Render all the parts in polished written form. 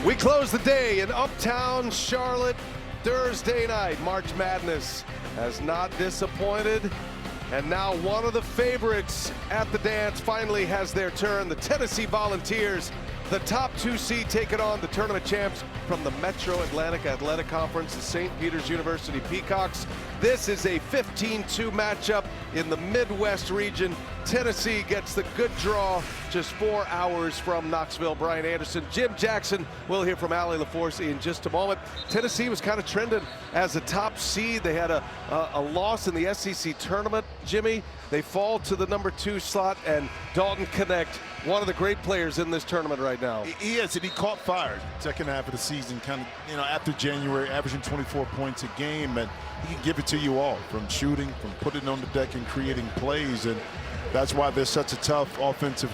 We close the day in uptown Charlotte. Thursday night. March Madness has not disappointed. And now one of the favorites at the dance finally has their turn. The Tennessee Volunteers, the top 2 seed, taking on the tournament champs from the Metro Atlantic Athletic Conference, the St. Peter's University Peacocks. This is a 15-2 matchup in the Midwest region. Tennessee gets the good draw just 4 hours from Knoxville. Brian Anderson, Jim Jackson. We'll hear from Allie LaForce in just a moment. Tennessee was kind of trending as a top seed. They had a loss in the SEC tournament, Jimmy. They fall to the number 2 slot, and Dalton Connect, one of the great players in this tournament right now. He is, and he caught fire second half of the season, kind of, after January, averaging 24 points a game, and he can give it to you all, from shooting, from putting it on the deck and creating plays, and that's why they're such a tough offensive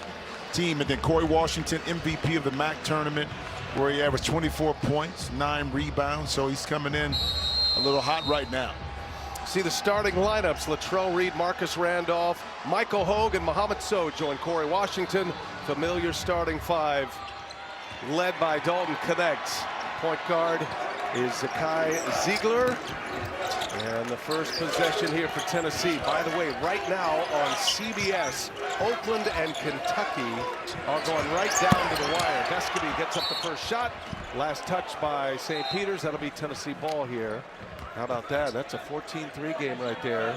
team. And then Corey Washington, MVP of the MAC tournament, where he averaged 24 points, 9 rebounds, so he's coming in a little hot right now. See the starting lineups: Latrell Reed, Marcus Randolph, Michael Hogue, and Mohamed Sow join Corey Washington. Familiar starting 5, led by Dalton Connect. Point guard is Zakai Ziegler. And the first possession here for Tennessee. By the way, right now on CBS, Oakland and Kentucky are going right down to the wire. Vescovy gets up the first shot. Last touch by St. Peter's. That'll be Tennessee ball here. How about that? That's a 14-3 game right there.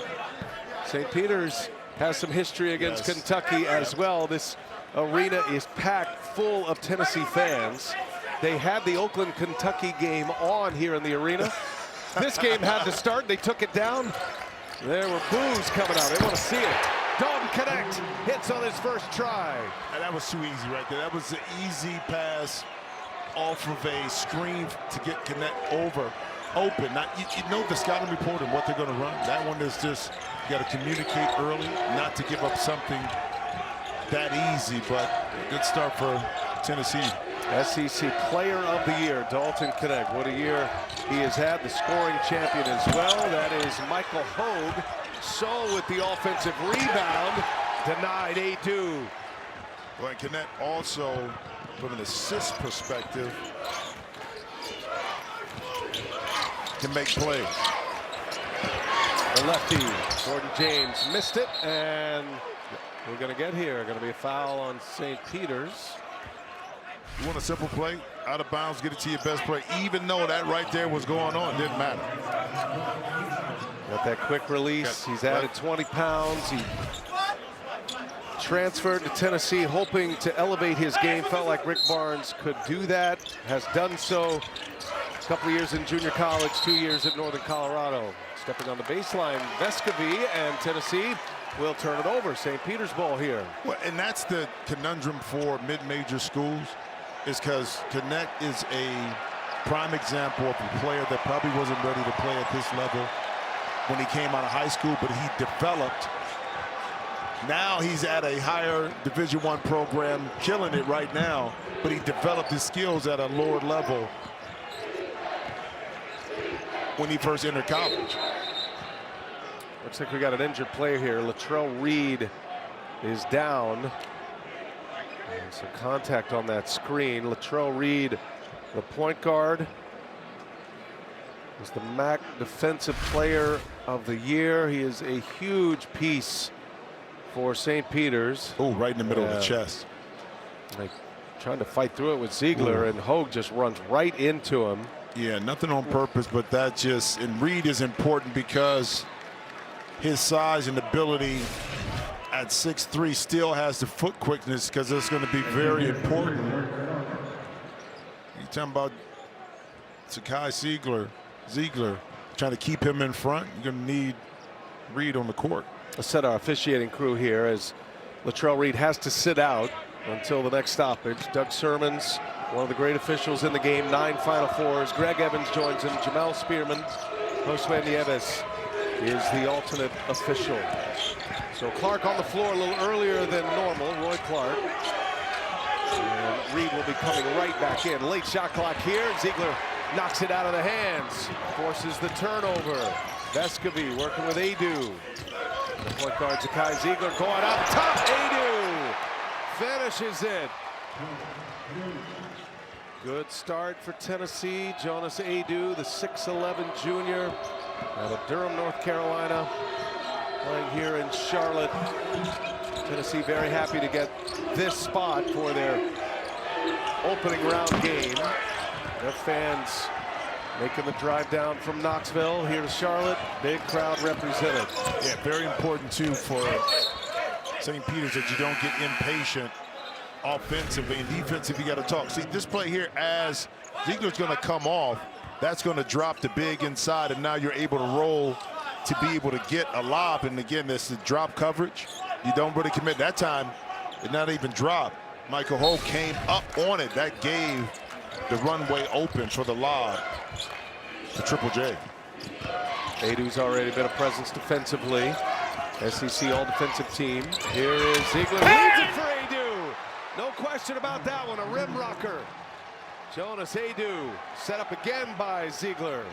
St. Peter's has some history against Kentucky as well. This arena is packed full of Tennessee fans. They had the Oakland-Kentucky game on here in the arena. This game had to start. They took it down. There were boos coming out. They want to see it. Dalton Connect hits on his first try. And that was too easy right there. That was an easy pass off of a screen to get Connect open. Now, you know the scouting report and what they're going to run. That one is just, you got to communicate early, not to give up something that easy, but a good start for Tennessee. SEC Player of the Year, Dalton Connect. What a year he has had. The scoring champion as well. That is Michael Hogue. So with the offensive rebound, denied Adu. Well, and Connect also, from an assist perspective, can make plays. The lefty, Gordon James, missed it, and we're going to get here. Going to be a foul on St. Peter's. You want a simple play, out of bounds, get it to your best play, even though that right there was going on, didn't matter. Got that quick release. He's added 20 pounds. He transferred to Tennessee, hoping to elevate his game. Felt like Rick Barnes could do that, has done so. A couple of years in junior college, 2 years at Northern Colorado. Stepping on the baseline, Vescovy, and Tennessee will turn it over. St. Peter's ball here. Well, and that's the conundrum for mid-major schools, is because Connect is a prime example of a player that probably wasn't ready to play at this level when he came out of high school, but he developed. Now he's at a higher Division I program, killing it right now, but he developed his skills at a lower level when he first entered college. Looks like we got an injured player here. Latrell Reed is down. And some contact on that screen. Latrell Reed, the point guard, is the MAC Defensive Player of the Year. He is a huge piece for St. Peter's. Oh, right in the middle of the chest. Like trying to fight through it with Ziegler, and Hogue just runs right into him. Yeah, nothing on purpose, but that just, and Reed is important because his size and ability at 6'3" still has the foot quickness, because it's going to be very important. You're talking about Zakai Ziegler trying to keep him in front. You're going to need Reed on the court. Let's set our officiating crew here as Latrell Reed has to sit out until the next stoppage. Doug Sermons, one of the great officials in the game, 9 Final Fours. Greg Evans joins him. Jamel Spearman, Josue Nieves is the alternate official. So Clark on the floor a little earlier than normal, Roy Clark. And Reed will be coming right back in. Late shot clock here. Ziegler knocks it out of the hands, forces the turnover. Vescovy working with Adu. The point guard Zakai Ziegler going up top. Adu finishes it. Good start for Tennessee. Jonas Adu, the 6'11 junior out of Durham, North Carolina, playing here in Charlotte. Tennessee very happy to get this spot for their opening round game. Their fans making the drive down from Knoxville here to Charlotte. Big crowd represented. Yeah, very important too for St. Peter's that you don't get impatient offensively and defensively. You got to talk. See this play here, as Ziegler's going to come off, that's going to drop the big inside, and now you're able to roll to be able to get a lob. And again, this is drop coverage. You don't really commit. That time, it not even dropped. Michael Hogue came up on it. That gave the runway open for the lob to Triple J. Adu's already been a presence defensively. SEC all-defensive team. Here is Ziegler. Leads it for Adu. No question about that one. A rim rocker. Jonas Adu set up again by Ziegler.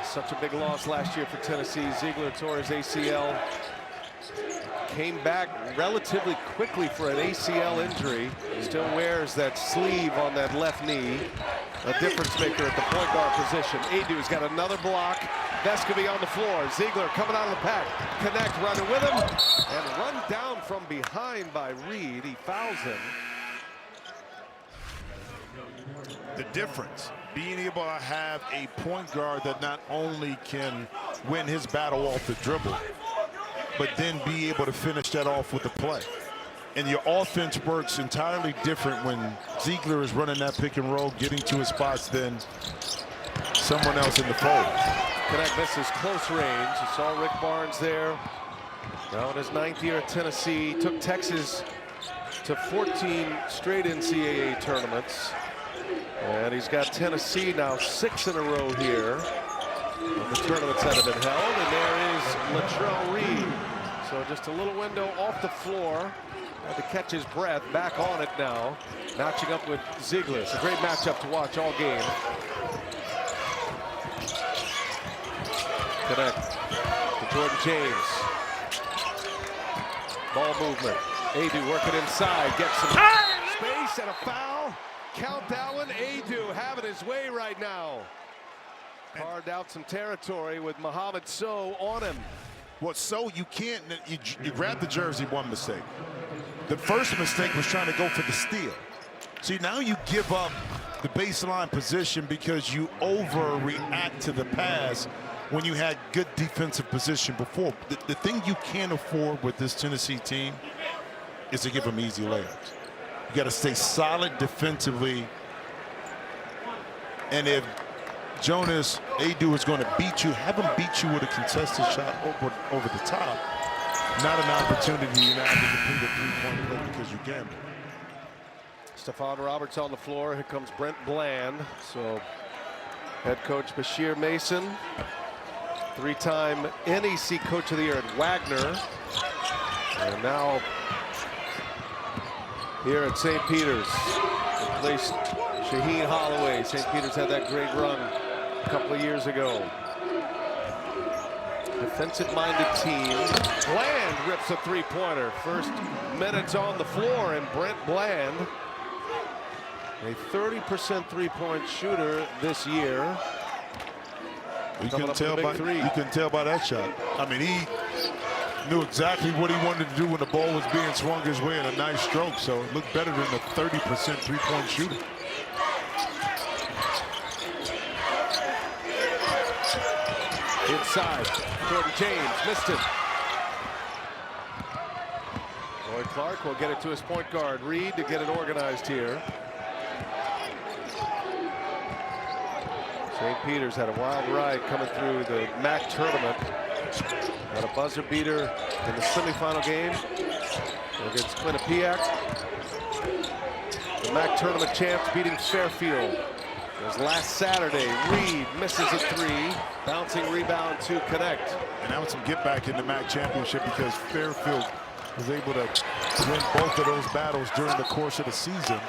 Such a big loss last year for Tennessee. Ziegler tore his ACL. Came back relatively quickly for an ACL injury. Still wears that sleeve on that left knee. A difference maker at the point guard position. Adu's got another block. Vescovy on the floor. Ziegler coming out of the pack. Connect running with him. And run down from behind by Reed. He fouls him. The difference, being able to have a point guard that not only can win his battle off the dribble, but then be able to finish that off with the play. And your offense works entirely different when Ziegler is running that pick and roll, getting to his spots, than someone else in the fold. Connect misses close range. You saw Rick Barnes there. Now in his 9th year at Tennessee, took Texas to 14 straight NCAA tournaments. And he's got Tennessee now 6 in a row here of the tournaments that have been held. And there is Latrell Reed. So just a little window off the floor. Had to catch his breath. Back on it now. Matching up with Ziegler. It's a great matchup to watch all game. Connect to Jordan James. Ball movement. Adu working inside. Gets some space and a foul. Count that one. Adu having his way right now. Carved out some territory with Mohamed Sow on him. Well, so you can't, you grab the jersey, one mistake. The first mistake was trying to go for the steal. See, now you give up the baseline position because you overreact to the pass when you had good defensive position before. The thing you can't afford with this Tennessee team is to give them easy layups. You got to stay solid defensively. And if Jonas Adu is going to beat you, have him beat you with a contested shot over the top. Not an opportunity now to complete a three-point play because you gamble. Stephon Roberts on the floor. Here comes Brent Bland. So head coach Bashir Mason, 3-time NEC Coach of the Year at Wagner. And now here at St. Peter's, replaced Shaheen Holloway. St. Peter's had that great run a couple of years ago. Defensive-minded team. Bland rips a three-pointer. First minutes on the floor, and Brent Bland, a 30% three-point shooter this year. You can tell by that shot. I mean, he knew exactly what he wanted to do when the ball was being swung his way in a nice stroke. So it looked better than a 30% three-point shooter. Inside, Jordan James missed it. Roy Clark will get it to his point guard, Reed, to get it organized here. St. Peter's had a wild ride coming through the MAC tournament. Had a buzzer beater in the semifinal game against Quinnipiac. The MAC tournament champs beating Fairfield. It was last Saturday. Reed misses a three. Bouncing rebound to Connect. And that was some get back in the MAC championship because Fairfield was able to win both of those battles during the course of the season.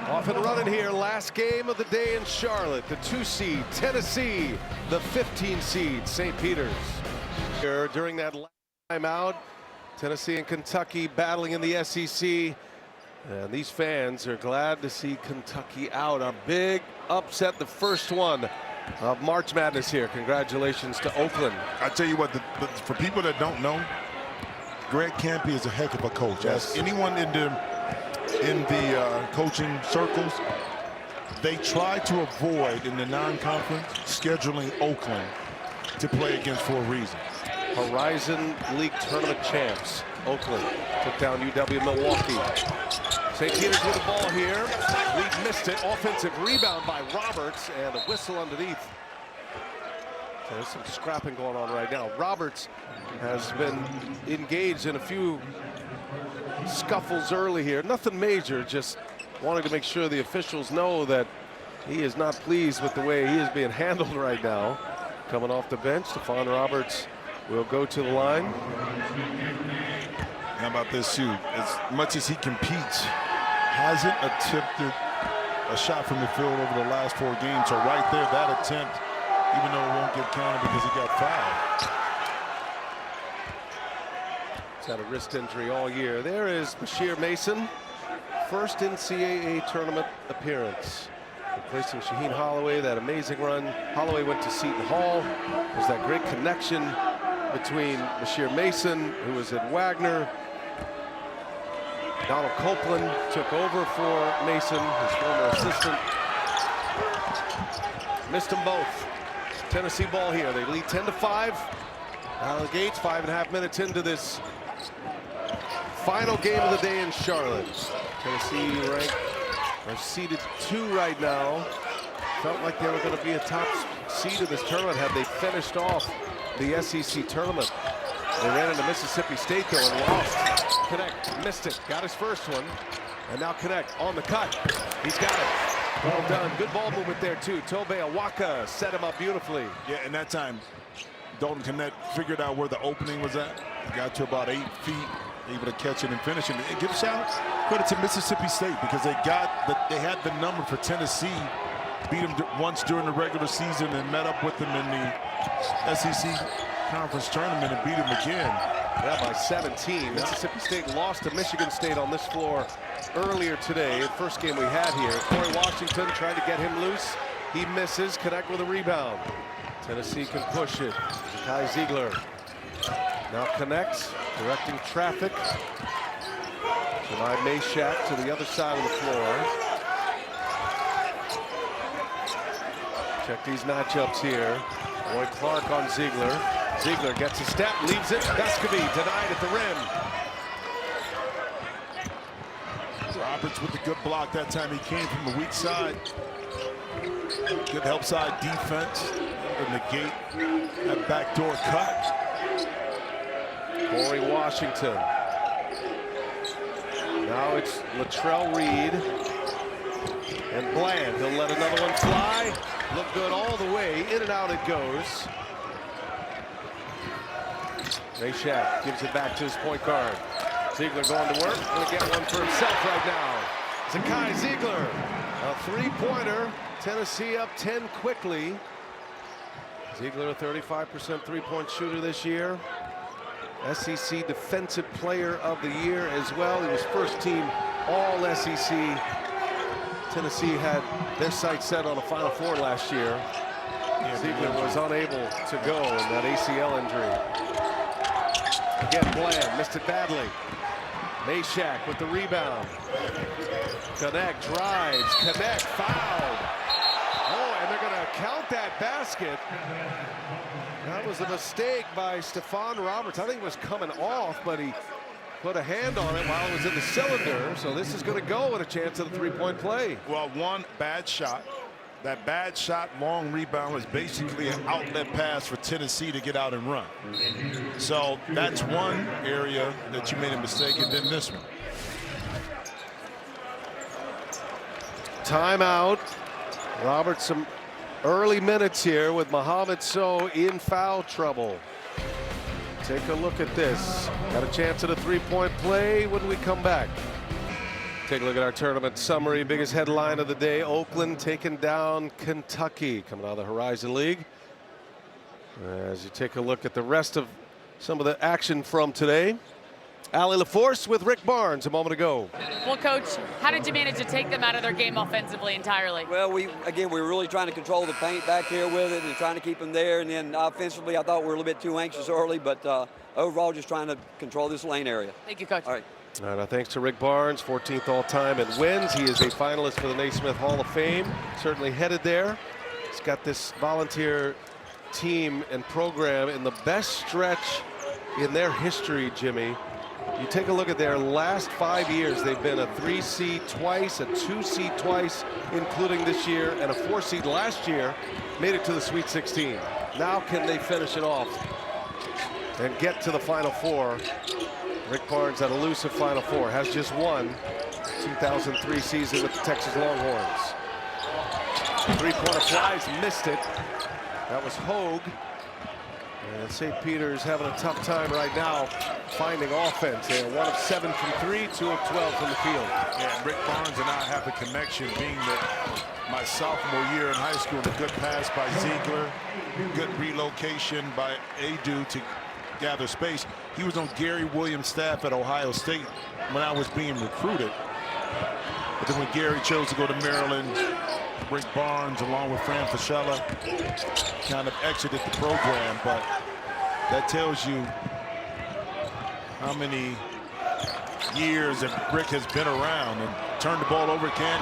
Off and running here. Last game of the day in Charlotte. The 2 seed Tennessee, the 15 seed St. Peter's. Here during that timeout, Tennessee and Kentucky battling in the SEC. And these fans are glad to see Kentucky out. A big upset, the first one of March Madness here. Congratulations to Oakland. I tell you what, for people that don't know, Greg Kampe is a heck of a coach. Yes. As anyone in the coaching circles, they try to avoid in the non-conference scheduling Oakland to play against for a reason. Horizon League tournament champs. Oakland took down UW-Milwaukee. St. Peter's with the ball here. League missed it. Offensive rebound by Roberts and a whistle underneath. So there's some scrapping going on right now. Roberts has been engaged in a few scuffles early here. Nothing major, just wanting to make sure the officials know that he is not pleased with the way he is being handled right now. Coming off the bench, Stephon Roberts will go to the line. How about this shoot? As much as he competes, hasn't attempted a shot from the field over the last 4 games. So right there, that attempt, even though it won't get counted because he got fouled. He's had a wrist injury all year. There is Bashir Mason, first NCAA tournament appearance. Replacing Shaheen Holloway, that amazing run. Holloway went to Seton Hall. There's that great connection between Bashir Mason, who was at Wagner. Donald Copeland took over for Mason, his former assistant. Missed them both. Tennessee ball here. They lead 10-5. Out of the gates, 5.5 minutes into this final game of the day in Charlotte. Tennessee ranked, are seeded 2 right now. Felt like they were going to be a top seed of this tournament had they finished off the SEC tournament. They ran into Mississippi State though and lost. Connect missed it, got his first one, and now Connect on the cut. He's got it. Well done. Good ball movement there too. Tobe Awaka set him up beautifully. Yeah, and that time Dalton Connect figured out where the opening was at. Got to about 8 feet, able to catch it and finish it. And give shout credit to Mississippi State because they had the number for Tennessee. Beat them once during the regular season and met up with them in the SEC conference tournament and beat them again. Yeah, by 17. Mississippi State lost to Michigan State on this floor earlier today. The first game we had here. Corey Washington trying to get him loose. He misses. Connect with a rebound. Tennessee can push it. Kai Ziegler now connects, directing traffic. Jemai Meshack to the other side of the floor. Check these matchups here. Roy Clark on Ziegler. Ziegler gets a step, leaves it. Vescovy denied at the rim. Roberts with the good block that time. He came from the weak side. Good help side defense to negate that backdoor cut. Corey Washington. Now it's Latrell Reed and Bland. He'll let another one fly. Look good all the way. In and out it goes. Meshack gives it back to his point guard. Ziegler going to work. Going to get one for himself right now. Zakai Ziegler. A 3-pointer. Tennessee up 10 quickly. Ziegler a 35% three-point shooter this year. SEC Defensive Player of the Year as well. He was first team All-SEC. Tennessee had their sights set on a Final Four last year. Ziegler was unable to go in that ACL injury. Again, Bland missed it badly. Meshack with the rebound. Connect drives. Connect fouled. Oh, and they're going to count that basket. That was a mistake by Stephon Roberts. I think it was coming off, but he put a hand on it while it was in the cylinder. So this is going to go with a chance at a 3-point play. Well, one bad shot. That bad shot, long rebound was basically an outlet pass for Tennessee to get out and run. So that's one area that you made a mistake, and then this one. Timeout. Roberts some early minutes here with Mohamed Sow in foul trouble. Take a look at this. Got a chance at a 3-point play when we come back. Take a look at our tournament summary. Biggest headline of the day, Oakland taking down Kentucky, coming out of the Horizon League. As you take a look at the rest of some of the action from today, Allie LaForce with Rick Barnes a moment ago. Well, Coach, how did you manage to take them out of their game offensively entirely? Well, we were really trying to control the paint back here with it and trying to keep them there. And then offensively, I thought we were a little bit too anxious early, but overall, just trying to control this lane area. Thank you, Coach. All right. Thanks to Rick Barnes, 14th all-time in wins. He is a finalist for the Naismith Hall of Fame, certainly headed there. He's got this volunteer team and program in the best stretch in their history, Jimmy. You take a look at their last 5 years. They've been a 3 seed twice, a 2 seed twice, including this year, and a 4 seed last year. Made it to the Sweet 16. Now can they finish it off and get to the Final Four? Rick Barnes, that elusive Final Four, has just won 2003 season with the Texas Longhorns. Three-pointer flies, missed it. That was Hogue. And St. Peter's having a tough time right now finding offense. They're 1 of 7 from 3, 2 of 12 from the field. Yeah, and Rick Barnes and I have a connection, being that my sophomore year in high school, a good pass by Ziegler, good relocation by Adu to gather space. He was on Gary Williams' staff at Ohio State when I was being recruited. But then when Gary chose to go to Maryland, Rick Barnes, along with Fran Fischella, kind of exited the program. But that tells you how many years that Rick has been around and turned the ball over again.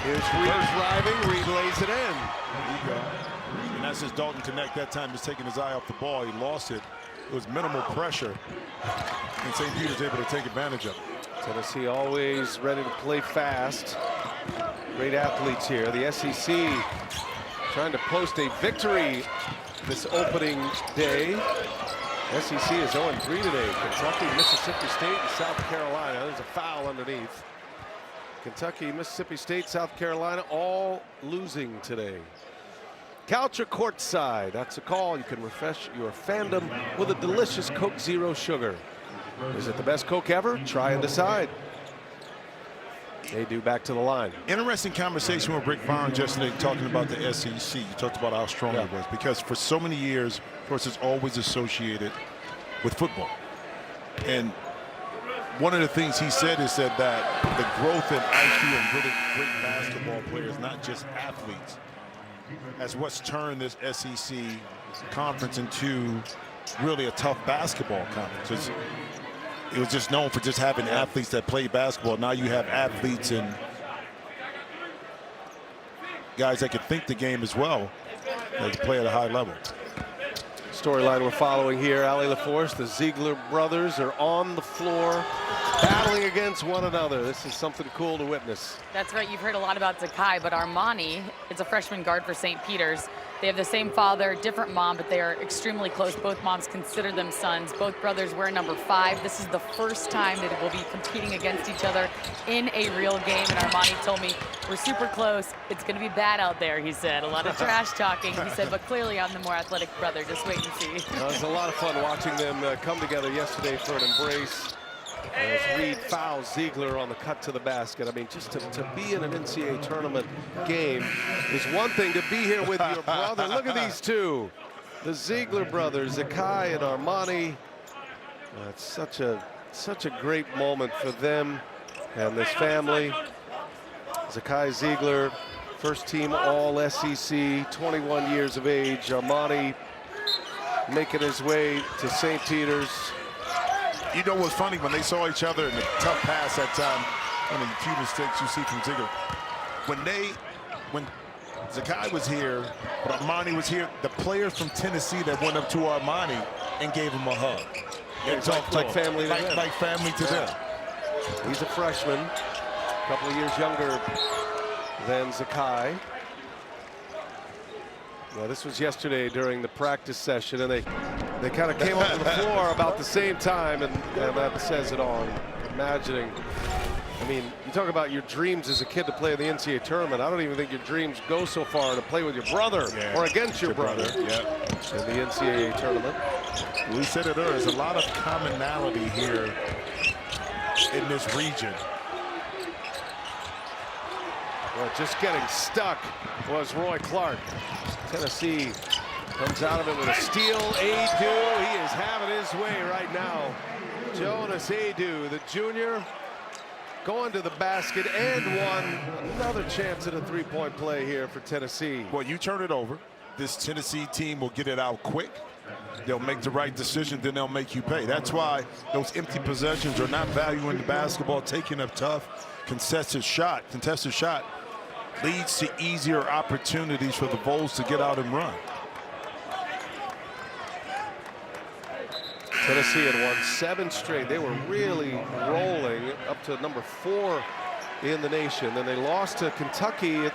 Here's Reed driving, Reed lays it in. There you go. And that's his Dalton Connect. That time he's taking his eye off the ball. He lost it. It was minimal pressure, and St. Peter's able to take advantage of it. Tennessee always ready to play fast. Great athletes here. The SEC trying to post a victory this opening day. SEC is 0-3 today. Kentucky, Mississippi State, and South Carolina. There's a foul underneath. Kentucky, Mississippi State, South Carolina, all losing today. Couch courtside. That's a call. You can refresh your fandom with a delicious Coke Zero Sugar. Is it the best Coke ever? Try and decide. They do back to the line. Interesting conversation with Rick Barnes yesterday talking about the SEC. You talked about how strong it was, because for so many years, of course, it's always associated with football. And one of the things he said is that the growth in IQ and really great basketball players, not just athletes, as what's turned this SEC conference into really a tough basketball conference. It was just known for just having athletes that play basketball. Now you have athletes and guys that can think the game as well, that play at a high level. Storyline we're following here, Allie LaForce, the Ziegler brothers are on the floor battling against one another. This is something cool to witness. That's right. You've heard a lot about Zakai, but Armani is a freshman guard for St. Peter's. They have the same father, different mom, but they are extremely close. Both moms consider them sons. Both brothers wear number 5. This is the first time that they will be competing against each other in a real game. And Armani told me, we're super close. It's going to be bad out there, he said. A lot of trash talking. He said, but clearly I'm the more athletic brother. Just wait and see. It was a lot of fun watching them come together yesterday for an embrace. As Reed fouls Ziegler on the cut to the basket. I mean, just to be in an NCAA tournament game is one thing. To be here with your brother, look at these two, the Ziegler brothers, Zakai and Armani. It's such a great moment for them and this family. Zakai Ziegler, first team All SEC, 21 years of age. Armani making his way to St. Peter's. You know what's funny, when they saw each other in the tough pass that time, one of the few mistakes you see from Ziegler, when Zakai was here, but Armani was here, the players from Tennessee that went up to Armani and gave him a hug. And talked like family to them. Like family to them. He's a freshman, a couple of years younger than Zakai. Well, this was yesterday during the practice session, and they kind of came up to the floor about the same time, and that says it all. Imagining, I mean, you talk about your dreams as a kid to play in the NCAA tournament. I don't even think your dreams go so far to play with your brother or against your brother in the NCAA tournament. We said it earlier, there's a lot of commonality here in this region. Well, just getting stuck was Roy Clark. Tennessee Comes out of it with a steal. Adu, he is having his way right now. Jonas Adu, the junior, going to the basket and one. Another chance at a three-point play here for Tennessee. Well, you turn it over. This Tennessee team will get it out quick. They'll make the right decision, then they'll make you pay. That's why those empty possessions are not valuing the basketball, taking a tough contested shot leads to easier opportunities for the Vols to get out and run. Tennessee had won 7 straight. They were really rolling up to number 4 in the nation. Then they lost to Kentucky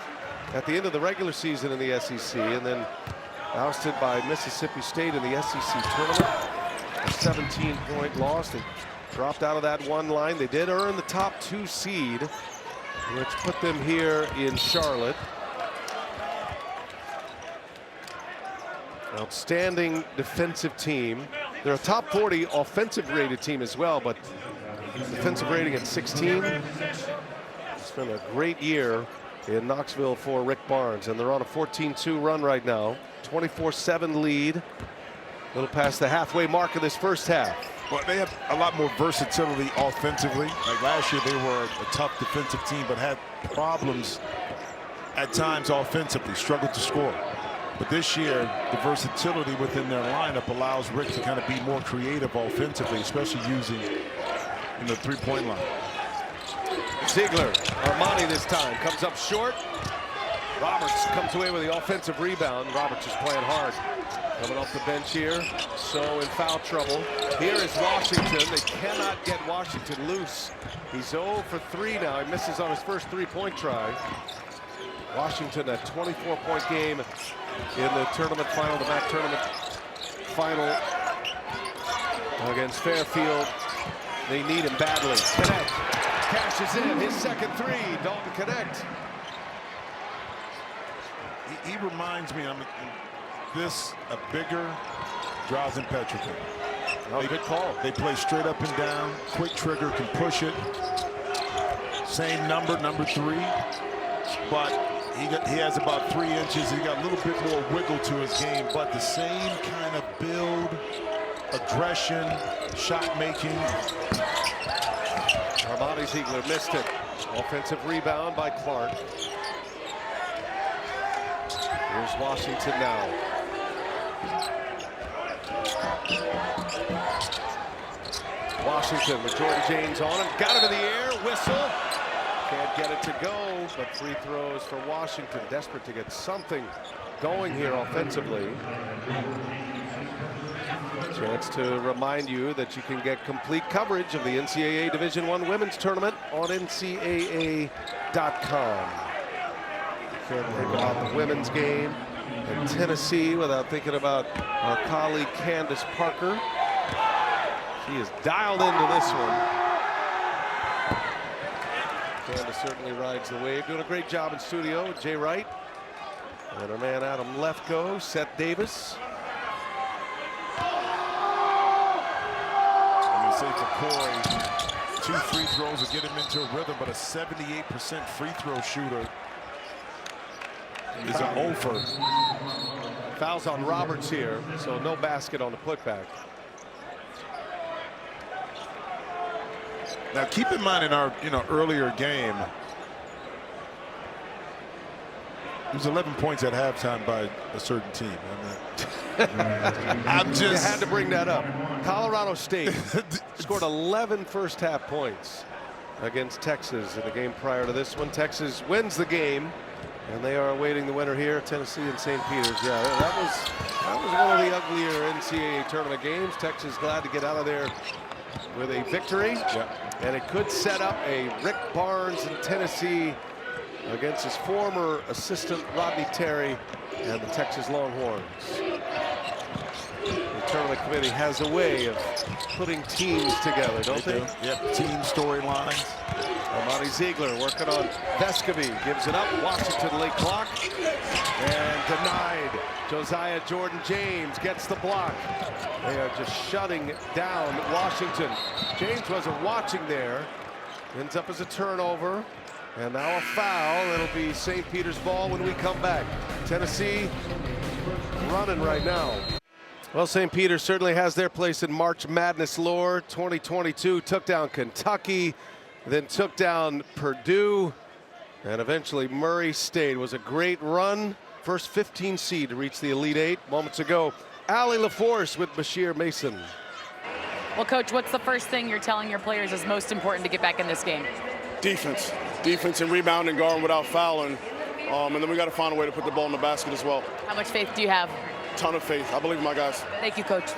at the end of the regular season in the SEC, and then ousted by Mississippi State in the SEC tournament. A 17-point loss. They dropped out of that one line. They did earn the top 2 seed, which put them here in Charlotte. Outstanding defensive team. They're a top 40 offensive rated team as well, but defensive rating at 16. It's been a great year in Knoxville for Rick Barnes, and they're on a 14-2 run right now. 24-7 lead. A little past the halfway mark of this first half. Well, they have a lot more versatility offensively. Like last year, they were a tough defensive team, but had problems at times offensively, struggled to score. But this year, the versatility within their lineup allows Rick to kind of be more creative offensively, especially using in the three-point line. Ziegler, Armani this time, comes up short. Roberts comes away with the offensive rebound. Roberts is playing hard. Coming off the bench here, so in foul trouble. Here is Washington. They cannot get Washington loose. He's 0 for 3 now. He misses on his first three-point try. Washington, a 24-point game in the tournament final, the MAC tournament final against Fairfield. They need him badly. Connect cashes in his second three. Dalton Connect. He reminds me, this a bigger Drazen Petrovic. Oh, good call. They play straight up and down, quick trigger, can push it. Same number 3, but he has about 3 inches. He got a little bit more wiggle to his game, but the same kind of build, aggression, shot making. Armani Ziegler missed it. Offensive rebound by Clark. Here's Washington now. Washington with Jordan James on him. Got him in the air. Whistle. Can't get it to go, but free throws for Washington. Desperate to get something going here offensively. Chance to remind you that you can get complete coverage of the NCAA Division I Women's Tournament on NCAA.com. Can't think about the women's game in Tennessee without thinking about our colleague Candace Parker. She is dialed into this one. Candace certainly rides the wave. Doing a great job in studio with Jay Wright. And our man Adam Lefko, Seth Davis. I'm going to say for Corey, 2 free throws will get him into a rhythm, but a 78% free throw shooter is an over. Fouls on Roberts here, so no basket on the putback. Now keep in mind in our earlier game, it was 11 points at halftime by a certain team. I'm just. You had to bring that up. Colorado State scored 11 first half points against Texas in the game prior to this one. Texas wins the game. And they are awaiting the winner here, Tennessee and St. Peter's. Yeah, that was one of the uglier NCAA tournament games. Texas glad to get out of there with a victory. Yeah. And it could set up a Rick Barnes in Tennessee against his former assistant Rodney Terry and the Texas Longhorns. The tournament committee has a way of putting teams together, don't they? Yep, team storylines. Armani Ziegler working on Vescovy, gives it up. Washington late clock and denied. Josiah Jordan James gets the block. They are just shutting down Washington. James wasn't watching there. Ends up as a turnover. And now a foul. It'll be St. Peter's ball when we come back. Tennessee running right now. Well, St. Peter's certainly has their place in March Madness lore. 2022 took down Kentucky, then took down Purdue, and eventually Murray State. Was a great run. First 15 seed to reach the Elite Eight. Moments ago, Allie LaForce with Bashir Mason. Well, Coach, what's the first thing you're telling your players is most important to get back in this game? Defense. Defense and rebounding, guarding without fouling. And then we got to find a way to put the ball in the basket as well. How much faith do you have? Ton of faith. I believe in my guys. Thank you, Coach.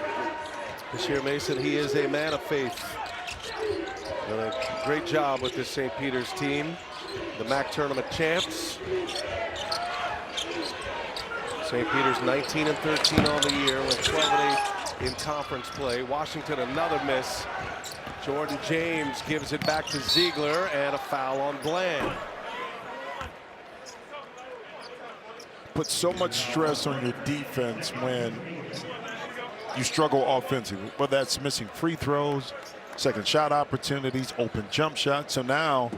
Bashir Mason, he is a man of faith. Done a great job with this St. Peter's team. The MAC tournament champs. St. Peter's 19-13 on the year with 12-8 in conference play. Washington, another miss. Jordan James gives it back to Ziegler, and a foul on Bland. Put so much stress on your defense when you struggle offensively, whether that's missing free throws, second shot opportunities, open jump shots. So now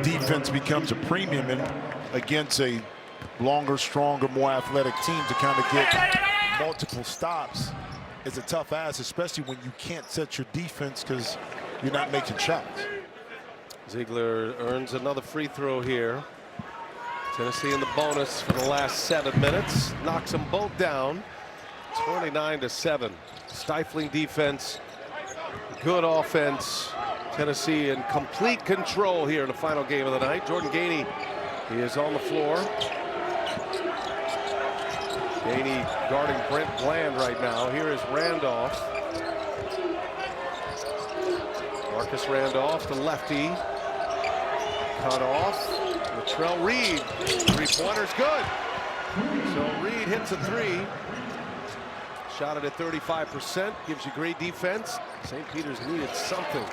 defense becomes a premium against a longer, stronger, more athletic team to kind of get multiple stops. It's a tough ask, especially when you can't set your defense because you're not making shots. Ziegler earns another free throw here. Tennessee in the bonus for the last 7 minutes. Knocks them both down. 29-7. Stifling defense. Good offense. Tennessee in complete control here in the final game of the night. Jordan Gainey, he is on the floor. Gainey guarding Brent Bland right now. Here is Randolph. Marcus Randolph, the lefty. Cut off. Latrell Reed. Three-pointer's good. So Reed hits a three. Shot it at 35%. Gives you great defense. St. Peter's needed something.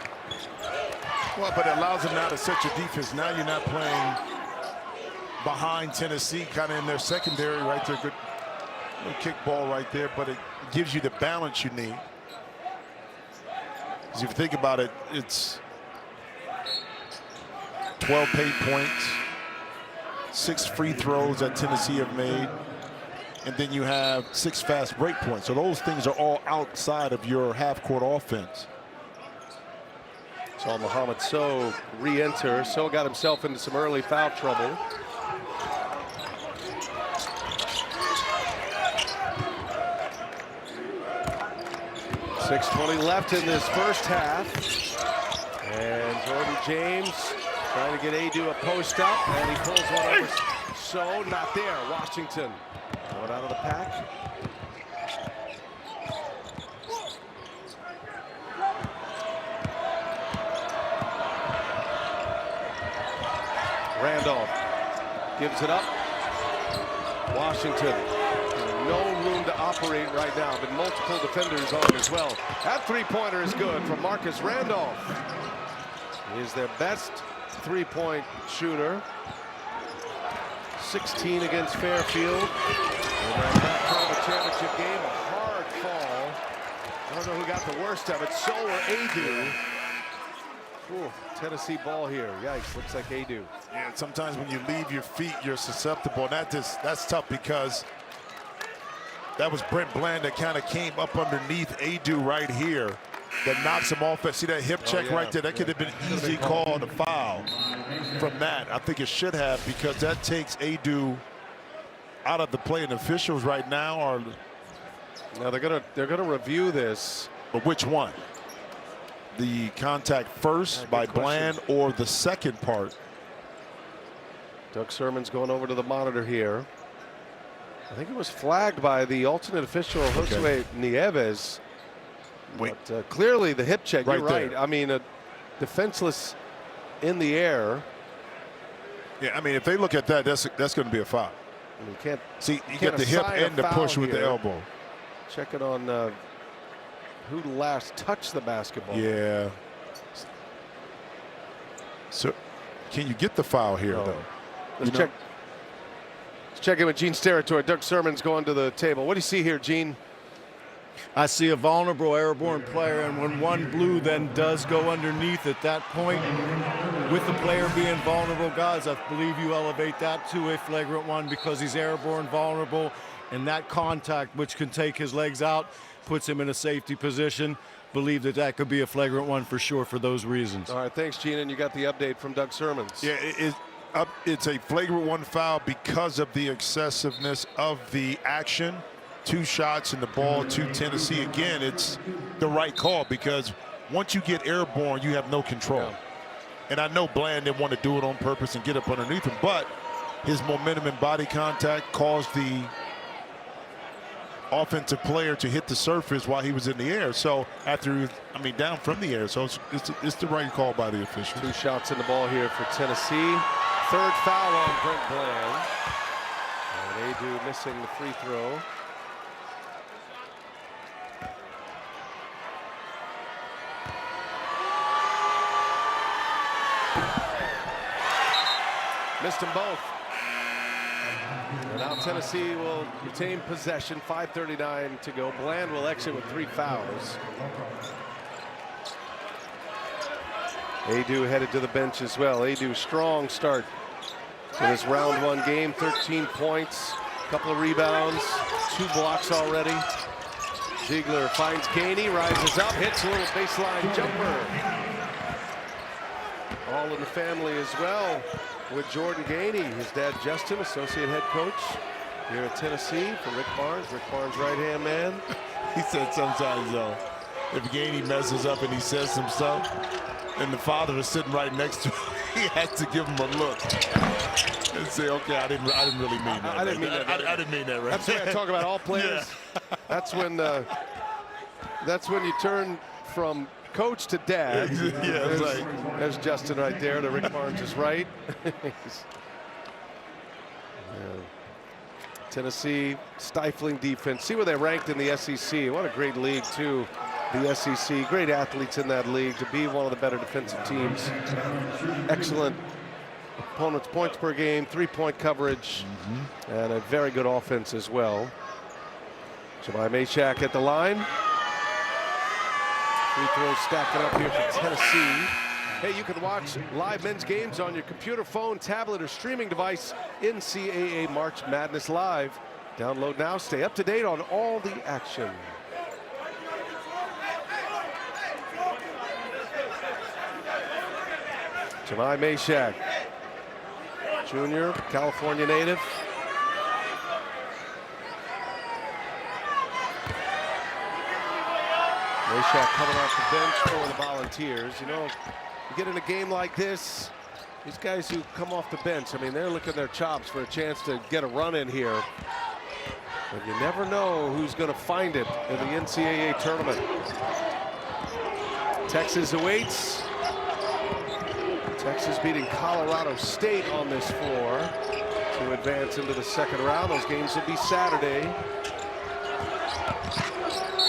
Well, but it allows them now to set your defense. Now you're not playing behind Tennessee, kind of in their secondary right there. Good kick ball right there, but it gives you the balance you need. Because if you think about it, it's 12 paid points, 6 free throws that Tennessee have made, and then you have 6 fast break points. So those things are all outside of your half-court offense. Saw Mohamed Sow re-enter. Sow got himself into some early foul trouble. .620 left in this first half. And Jordan James trying to get Adu a post up, and he pulls one over. So not there. Washington going out of the pack. Randolph gives it up. Washington, no room to operate right now, but multiple defenders on as well. That three-pointer is good from Marcus Randolph. He is their best three-point shooter. 16 against Fairfield. And that part of the championship game, a hard fall. I don't know who got the worst of it. So or Adu. Ooh, Tennessee ball here. Yikes, looks like Adu. Yeah, sometimes when you leave your feet, you're susceptible. And that's tough because that was Brent Bland that kind of came up underneath Adu right here that knocks him off. See that hip check right there? That could have been easy call to foul from that. I think it should have, because that takes Adu out of the play. And officials right now are. Now they're gonna review this. But which one? The contact first by Bland or the second part? Doug Sermon's going over to the monitor here. I think it was flagged by the alternate official, Josue Nieves. But clearly the hip check, you're right. I mean, a defenseless in the air. Yeah, I mean, if they look at that, that's going to be a foul. I mean, you can't see. You get the hip and the push with the elbow. Check it on who last touched the basketball. Yeah. So, can you get the foul here, though? Let's check. Let's check in with Gene's territory. Doug Sermon's going to the table. What do you see here, Gene? I see a vulnerable airborne player, and when one blue then does go underneath at that point, with the player being vulnerable, guys, I believe you elevate that to a flagrant one because he's airborne, vulnerable, And that contact, which can take his legs out, puts him in a safety position. Believe that that could be a flagrant one for sure for those reasons. All right, thanks, Gene. And you got the update from Doug Sermons. Yeah, it's a flagrant one foul because of the excessiveness of the action. 2 shots in the ball to Tennessee. Again, it's the right call because once you get airborne, you have no control. Yeah. And I know Bland didn't want to do it on purpose and get up underneath him, but his momentum and body contact caused the offensive player to hit the surface while he was in the air. So after he was, down from the air. So it's the right call by the official. 2 shots in the ball here for Tennessee. 3rd foul on Brent Bland. And Adu missing the free throw. Missed them both. And now Tennessee will retain possession. 5:39 to go. Bland will exit with 3 fouls. Adu headed to the bench as well. Adu, strong start in his round 1 game. 13 points, a couple of rebounds, 2 blocks already. Ziegler finds Gainey, rises up, hits a little baseline jumper. All in the family as well with Jordan Gainey, his dad Justin, associate head coach here at Tennessee for Rick Barnes. Rick Barnes' right-hand man. He said sometimes, though, if Gainey messes up and he says some stuff, and the father is sitting right next to him, he has to give him a look and say, "Okay, I didn't really mean that. I didn't mean that. I didn't mean that." Right? That's the way I talk about all players. Yeah. That's when you turn from coach to dad. Yeah, there's Justin right there. To Rick Barnes is right. Yeah. Tennessee stifling defense. See where they ranked in the SEC. What a great league too. The SEC, great athletes in that league to be one of the better defensive teams. Excellent opponents' points per game, 3-point coverage, and a very good offense as well. Jemai Mashak at the line. Free throws stacking up here for Tennessee. Hey, you can watch live men's games on your computer, phone, tablet, or streaming device. NCAA March Madness Live. Download now. Stay up to date on all the action. Jemai Mashak, junior, California native. Mashak coming off the bench for the Volunteers. You know, you get in a game like this, these guys who come off the bench, they're licking their chops for a chance to get a run in here. But you never know who's going to find it in the NCAA tournament. Texas awaits. Texas beating Colorado State on this floor to advance into the second round. Those games will be Saturday.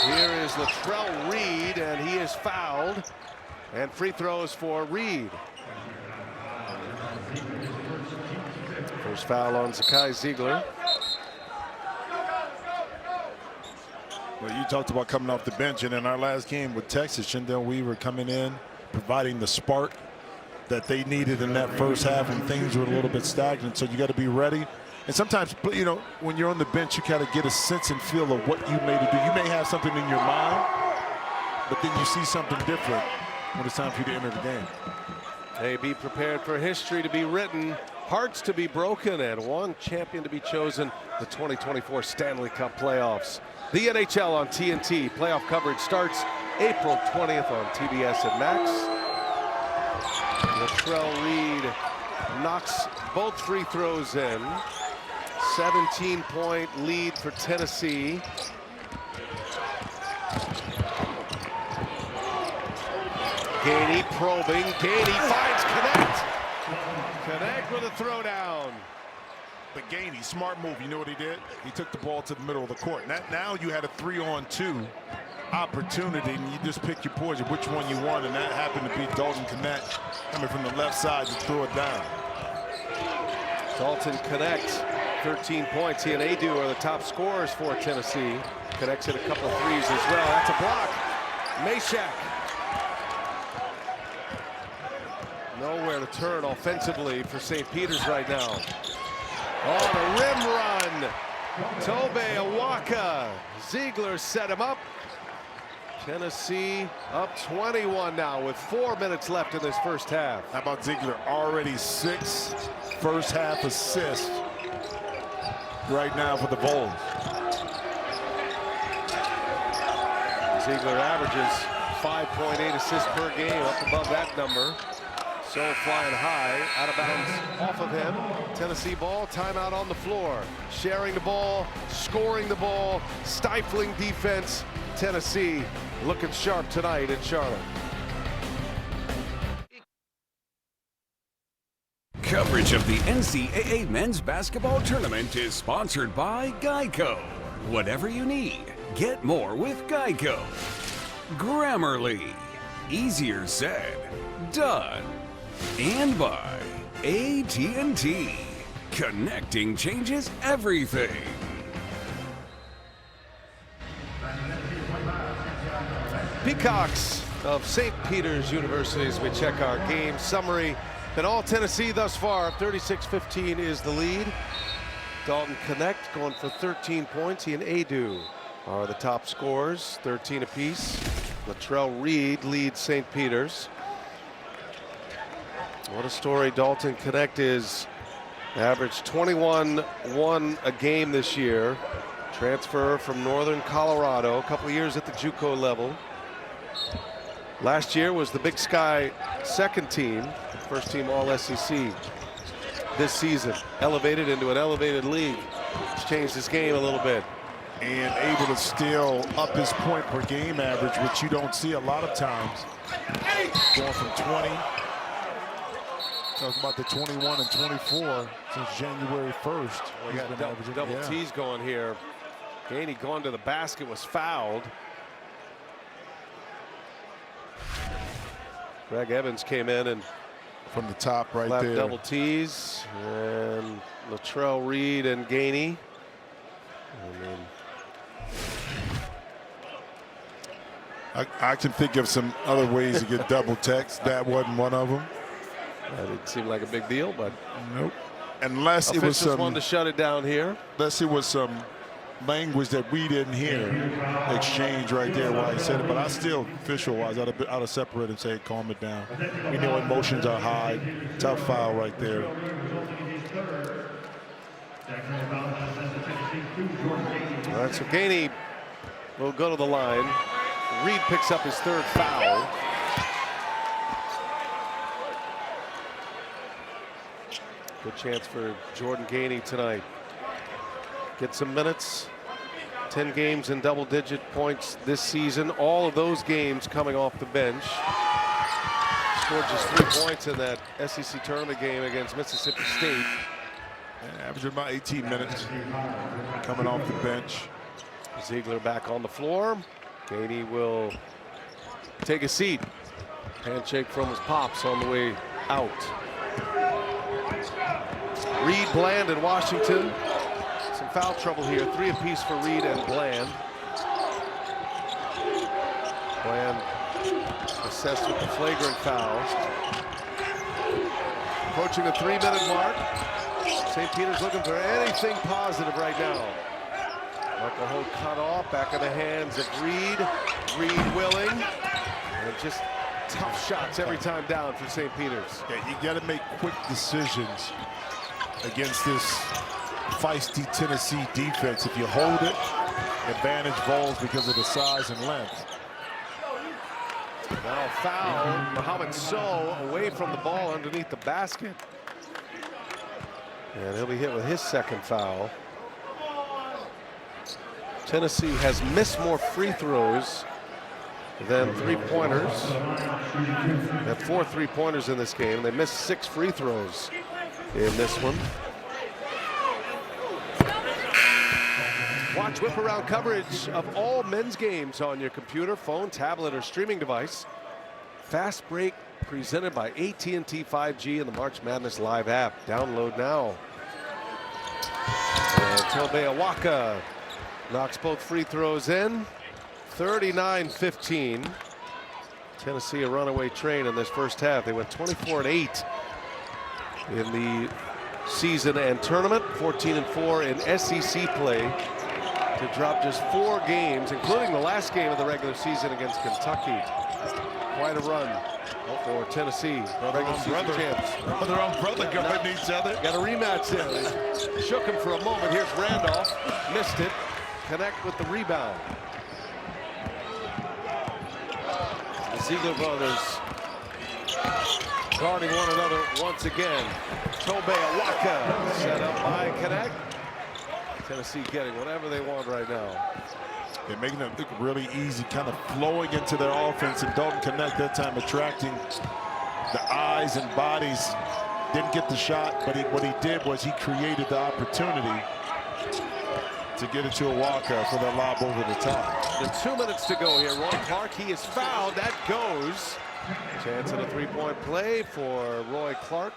Here is Latrell Reed, and he is fouled. And free throws for Reed. First foul on Zakai Ziegler. Well, you talked about coming off the bench, and in our last game with Texas, Shendell Weaver coming in, providing the spark that they needed in that first half when things were a little bit stagnant. So you got to be ready. And sometimes, you know, when you're on the bench, you kind of get a sense and feel of what you may do. You may have something in your mind, but then you see something different when it's time for you to enter the game. Hey, be prepared for history to be written, hearts to be broken, and one champion to be chosen. The 2024 Stanley Cup playoffs. The NHL on TNT. Playoff coverage starts April 20th on TBS and Max. Latrell Reed knocks both free throws in. 17-point lead for Tennessee. Gainey probing. Gainey finds Connect. Connect with a throwdown. But Gainey, smart move. You know what he did? He took the ball to the middle of the court. Now you had a 3-on-2 opportunity, and you just pick your poison, which one you want, and that happened to be Dalton Connect coming from the left side to throw it down. Dalton Connect, 13 points. He and Adu are the top scorers for Tennessee. Connects hit a couple of threes as well. That's a block. Mashak. Nowhere to turn offensively for St. Peter's right now. Oh, the rim run Tobe Awaka. Ziegler set him up. Tennessee up 21 now with 4 minutes left in this first half. How about Ziegler? Already 6 first half assists right now for the Vols. Ziegler averages 5.8 assists per game, up above that number. So flying high, out of bounds off of him. Tennessee ball, timeout on the floor. Sharing the ball, scoring the ball, stifling defense. Tennessee looking sharp tonight in Charlotte. Coverage of the NCAA men's basketball tournament is sponsored by Geico. Whatever you need, get more with Geico. Grammarly, easier said, done. And by AT&T, connecting changes everything. Peacocks of St. Peter's University as we check our game summary. And all Tennessee thus far, 36-15 is the lead. Dalton Connect going for 13 points. He and Adu are the top scorers, 13 apiece. Latrell Reed leads St. Peter's. What a story Dalton Connect is. Averaged 21-1 a game this year. Transfer from Northern Colorado, a couple of years at the JUCO level. Last year was the Big Sky second team, first team All-SEC. This season, elevated into an elevated league. It's changed his game a little bit. And able to still up his point per game average, which you don't see a lot of times. Going from 20. Talking about the 21 and 24 since January 1st. Well, we got double T's going here. Gainey going to the basket, was fouled. Greg Evans came in and from the top right there. Double T's and Latrell Reed and Gainey. And then I can think of some other ways to get double text. That wasn't one of them. that didn't seem like a big deal, but Nope. Unless it was some, wanted to shut it down here. unless it was some language that we didn't hear exchange right there while he said it. But I still, official-wise, I'd have separated and say, calm it down. We know emotions are high. Tough foul right there. All right, so Gainey will go to the line. Reed picks up his third foul. Good chance for Jordan Gainey tonight. Get some minutes. 10 games in double-digit points this season. All of those games coming off the bench. Scored just 3 points in that SEC tournament game against Mississippi State. Averaging about 18 minutes coming off the bench. Ziegler back on the floor. Gainey will take a seat. Handshake from his pops on the way out. Reed, Bland, and Washington. Some foul trouble here. 3 apiece for Reed and Bland. Bland assessed with the flagrant fouls. Approaching the 3-minute mark. St. Peter's looking for anything positive right now. Michael Hogue cut off, back in the hands of Reed. Reed willing. And just tough shots every time down for St. Peter's. Yeah, you got to make quick decisions against this feisty Tennessee defense. If you hold it, advantage Vols because of the size and length. Now foul, Mohamed Sow away from the ball underneath the basket. And he'll be hit with his second foul. Tennessee has missed more free throws than three-pointers. They have 4 3-pointers in this game. They missed 6 free throws in this one. Watch whip-around coverage of all men's games on your computer, phone, tablet, or streaming device. Fast Break presented by AT&T 5G and the March Madness Live app. Download now. And Tobe Awaka knocks both free throws in. 39-15. Tennessee a runaway train in this first half. They went 24-8 in the season and tournament, 14-4 in SEC play, to drop just 4 games, including the last game of the regular season against Kentucky. Quite a run for Tennessee, regular season champs. Brother on brother guarding each other. Got a rematch there. They shook him for a moment. Here's Randolph, missed it. Connect with the rebound. The Ziegler brothers guarding one another once again. Tobe Awaka set up by Connect. Tennessee getting whatever they want right now. They're making it look really easy, kind of flowing into their offense, and Dalton Connect that time attracting the eyes and bodies. Didn't get the shot, but what he did was he created the opportunity to get it to Awaka for that lob over the top. And 2 minutes to go here. Roy Clark, he is fouled. That goes. Chance at a three-point play for Roy Clark.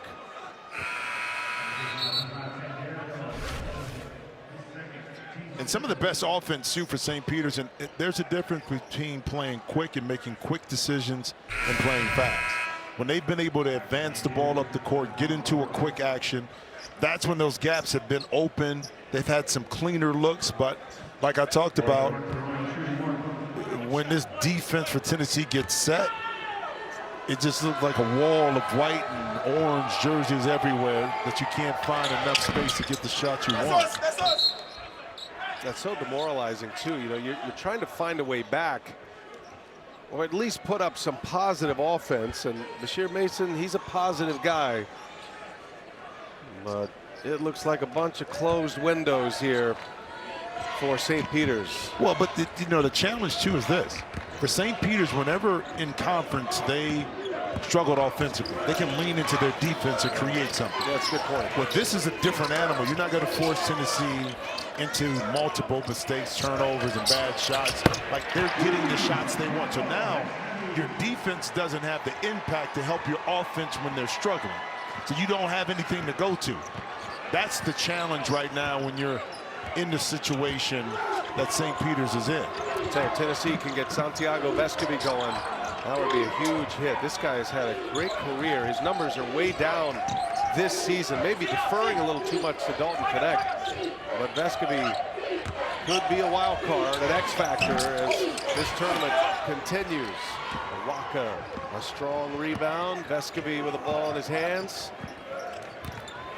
And some of the best offense too for St. Peter's, and there's a difference between playing quick and making quick decisions and playing fast. When they've been able to advance the ball up the court, get into a quick action, that's when those gaps have been open. They've had some cleaner looks, but like I talked about, when this defense for Tennessee gets set, it just looks like a wall of white and orange jerseys everywhere that you can't find enough space to get the shot you want. That's so demoralizing too. You know, you're trying to find a way back, or at least put up some positive offense. And Bashir Mason, he's a positive guy, but it looks like a bunch of closed windows here for St. Peter's. Well, but the challenge too is this: for St. Peter's, whenever in conference they struggled offensively, they can lean into their defense and create something. That's a good point. Well, this is a different animal. You're not going to force Tennessee into multiple mistakes, turnovers, and bad shots. Like, they're getting the shots they want. So now your defense doesn't have the impact to help your offense when they're struggling. So you don't have anything to go to. That's the challenge right now when you're in the situation that St. Peter's is in. Tennessee can get Santiago Vescovi going. That would be a huge hit. This guy has had a great career. His numbers are way down this season, maybe deferring a little too much to Dalton Connect. But Vescovi could be a wild card, an X factor as this tournament continues. Awaka, a strong rebound. Vescovi with the ball in his hands.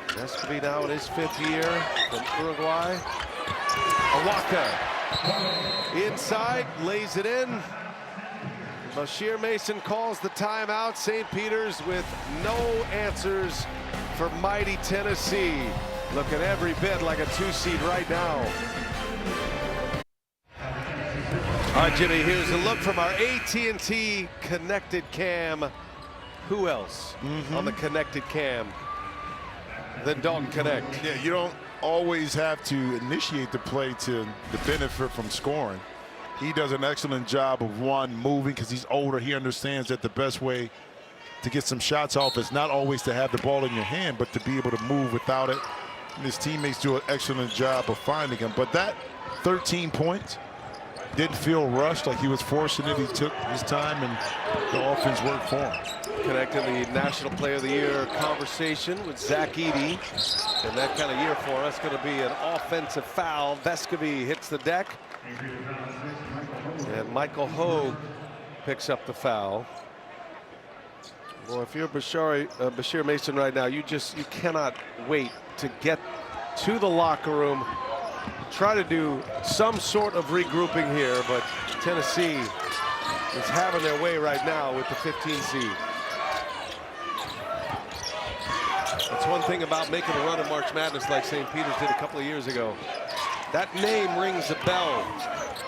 Vescovi now in his 5th year from Uruguay. Awaka inside, lays it in. Bashir Mason calls the timeout. St. Peter's with no answers for mighty Tennessee. Looking every bit like a 2-seed right now. All right, Jimmy, here's a look from our AT&T connected cam. Who else on the connected cam than Dalton Connect? Yeah, you don't always have to initiate the play to benefit from scoring. He does an excellent job of moving because he's older. He understands that the best way to get some shots off is not always to have the ball in your hand, but to be able to move without it. And his teammates do an excellent job of finding him. But that 13 points didn't feel rushed, like he was forcing it. He took his time, and the offense worked for him. Connecting the National Player of the Year conversation with Zach Edey. And that kind of year for us going to be an offensive foul. Vescovi hits the deck. And Michael Hogue picks up the foul. Well, if you're Bashir Mason right now, you cannot wait to get to the locker room, try to do some sort of regrouping here, but Tennessee is having their way right now with the 15 seed. That's one thing about making a run of March Madness like St. Peter's did a couple of years ago. That name rings a bell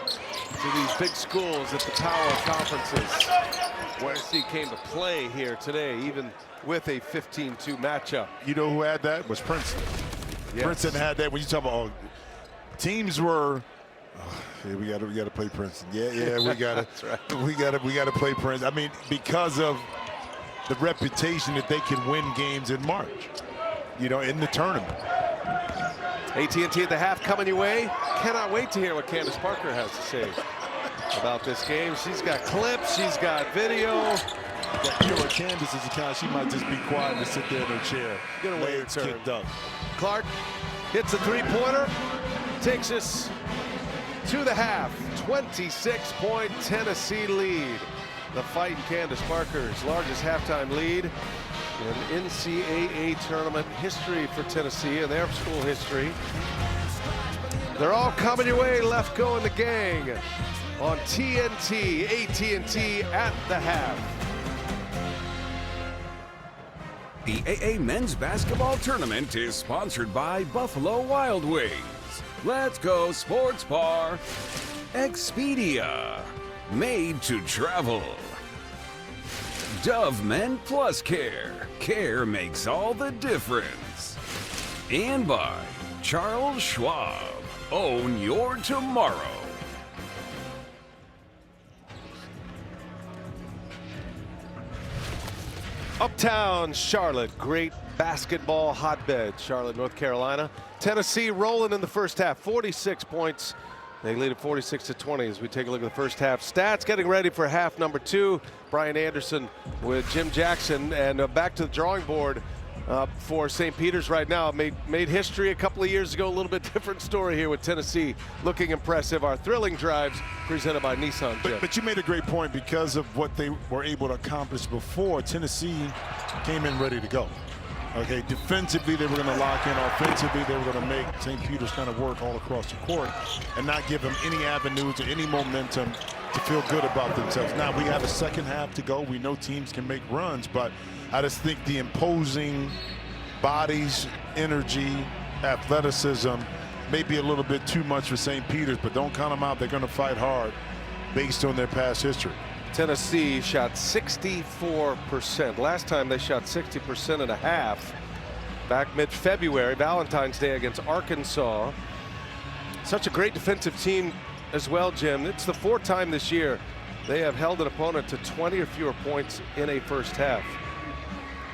to these big schools at the power conferences. Where he came to play here today, even with a 15-2 matchup. You know who had that? Was Princeton. Yes. Princeton had that. When you talk about teams were, hey, we got to play Princeton. Yeah, we got to. That's right. We got to play Princeton. I mean, because of the reputation that they can win games in March, you know, in the tournament. AT&T at the half coming your way. Cannot wait to hear what Candace Parker has to say. about this game. She's got clips, she's got video. That killer Candace is the kind she might just be quiet and sit there in her chair. Get away, Legs kicked up. Clark hits a three-pointer, takes us to the half. 26-point Tennessee lead. The Fighting Candace Parker's largest halftime lead in NCAA tournament history for Tennessee and their school history. They're all coming your way. Left Go in the gang on TNT, AT&T at the half. The AA Men's Basketball Tournament is sponsored by Buffalo Wild Wings, Let's Go Sports Bar, Expedia, Made to Travel, Dove Men Plus Care, care makes all the difference, and by Charles Schwab, own your tomorrow. Uptown Charlotte, great basketball hotbed. Charlotte, North Carolina. Tennessee rolling in the first half, 46 points. They lead at 46-20 as we take a look at the first half stats. Getting ready for half number 2. Brian Anderson with Jim Jackson, and back to the drawing board for St. Peter's right now. Made history a couple of years ago. A little bit different story here with Tennessee looking impressive. Our thrilling drives presented by Nissan. But you made a great point because of what they were able to accomplish before. Tennessee came in ready to go. Okay, defensively they were going to lock in. Offensively they were going to make St. Peter's kind of work all across the court and not give them any avenues or any momentum to feel good about themselves. Now we have a second half to go. We know teams can make runs, but I just think the imposing bodies, energy, athleticism may be a little bit too much for St. Peter's, but don't count them out. They're going to fight hard based on their past history. Tennessee shot 64%. Last time they shot 60% and a half back mid-February, Valentine's Day against Arkansas. Such a great defensive team as well, Jim. It's the 4th time this year they have held an opponent to 20 or fewer points in a first half.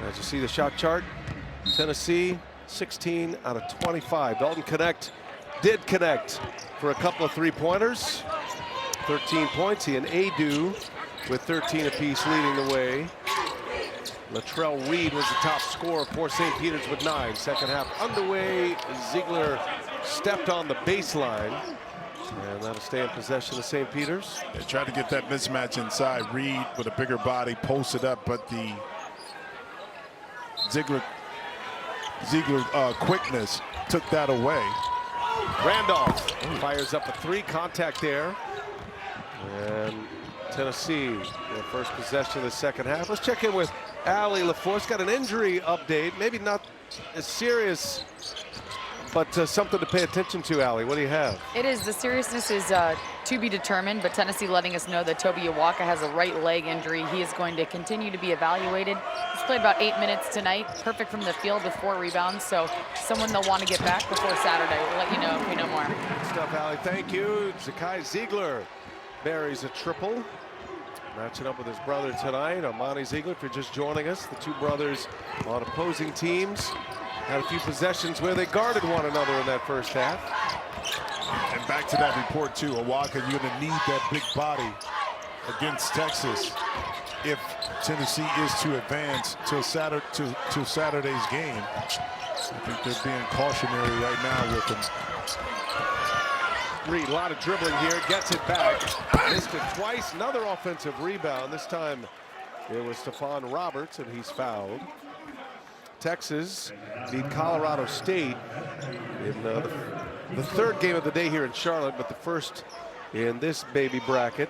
As you see the shot chart, Tennessee 16 out of 25. Dalton did connect for a couple of three-pointers. 13 points. He and Adu with 13 apiece leading the way. Latrell Reed was the top scorer for St. Peter's with 9. Second half underway. Ziegler stepped on the baseline. And that'll stay in possession of St. Peter's. They tried to get that mismatch inside. Reed with a bigger body posted up, but the Ziegler quickness took that away. Randolph fires up a 3, contact there. And Tennessee, their first possession of the second half. Let's check in with Allie LaForce. Got an injury update, maybe not as serious, but something to pay attention to, Allie. What do you have? It is. The seriousness is to be determined, but Tennessee letting us know that Toby Iwaka has a right leg injury. He is going to continue to be evaluated. He's played about 8 minutes tonight, perfect from the field with 4 rebounds, so someone they'll want to get back before Saturday. We'll let you know if we know more. Good stuff, Allie. Thank you. Zakai Ziegler buries a triple. Matching up with his brother tonight, Amani Ziegler. If you're just joining us, the two brothers on opposing teams had a few possessions where they guarded one another in that first half. And back to that report too, Iwaka, you're going to need that big body against Texas if Tennessee is to advance to Saturday's game. I think they're being cautionary right now with them. Reed, a lot of dribbling here, gets it back. Missed it twice, another offensive rebound. This time it was Stephon Roberts, and he's fouled. Texas beat Colorado State in the third game of the day here in Charlotte, but the first in this baby bracket.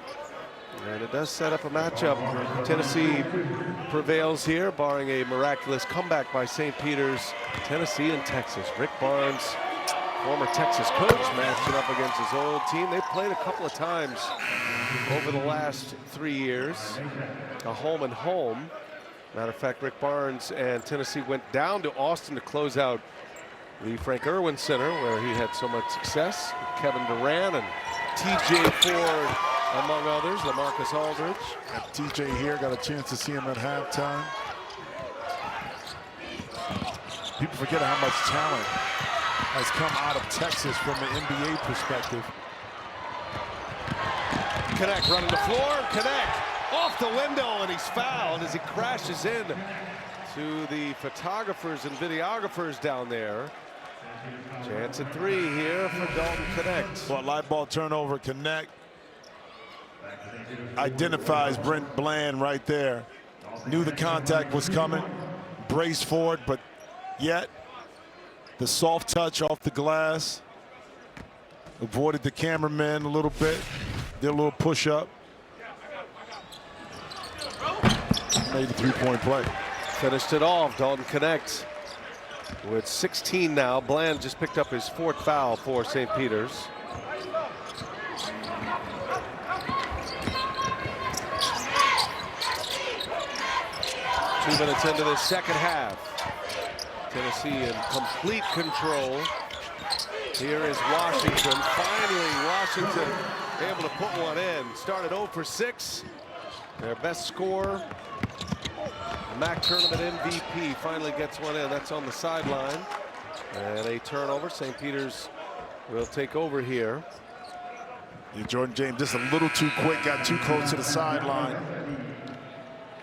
And it does set up a matchup. Tennessee prevails here, barring a miraculous comeback by St. Peter's. Tennessee and Texas. Rick Barnes, former Texas coach, matching up against his old team. They played a couple of times over the last 3 years, a home and home. Matter of fact, Rick Barnes and Tennessee went down to Austin to close out the Frank Irwin Center, where he had so much success. Kevin Durant and TJ Ford, among others, LaMarcus Aldridge. And TJ here, got a chance to see him at halftime. People forget how much talent has come out of Texas from an NBA perspective. Connect running the floor. Connect off the window, and he's fouled as he crashes in to the photographers and videographers down there. Chance at 3 here for Dalton Connect. Well, live ball turnover. Connect identifies Brent Bland right there. Knew the contact was coming, braced for it, but yet the soft touch off the glass. Avoided the cameraman a little bit, did a little push-up. Made the three-point play. Finished it off. Dalton Connect with 16 now. Bland just picked up his 4th foul for St. Peter's. Two minutes into the second half. Tennessee in complete control. Here is Washington. Finally, Washington able to put one in. Started 0 for 6. Their best scorer, MAC tournament MVP, finally gets one in. That's on the sideline. And a turnover. St. Peter's will take over here. Yeah, Jordan James just a little too quick, got too close to the sideline.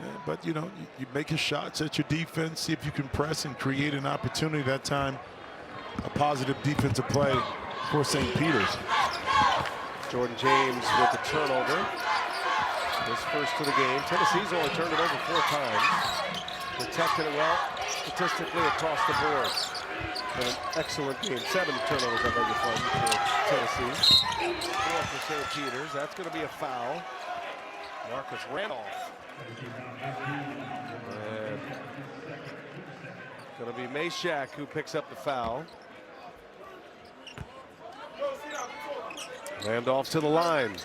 Yeah, but, you know, you make your shots at your defense, see if you can press and create an opportunity. That time, a positive defensive play for St. Peter's. Jordan James with the turnover. His first of the game. Tennessee's only turned it over 4 times. Protected it well. Statistically, across the board. And an excellent game. 7 turnovers, I beg your pardon, for Tennessee. 4 for St. Peter's. That's going to be a foul. Marcus Randolph. And going to be Meshack who picks up the foul. Randolph to the line.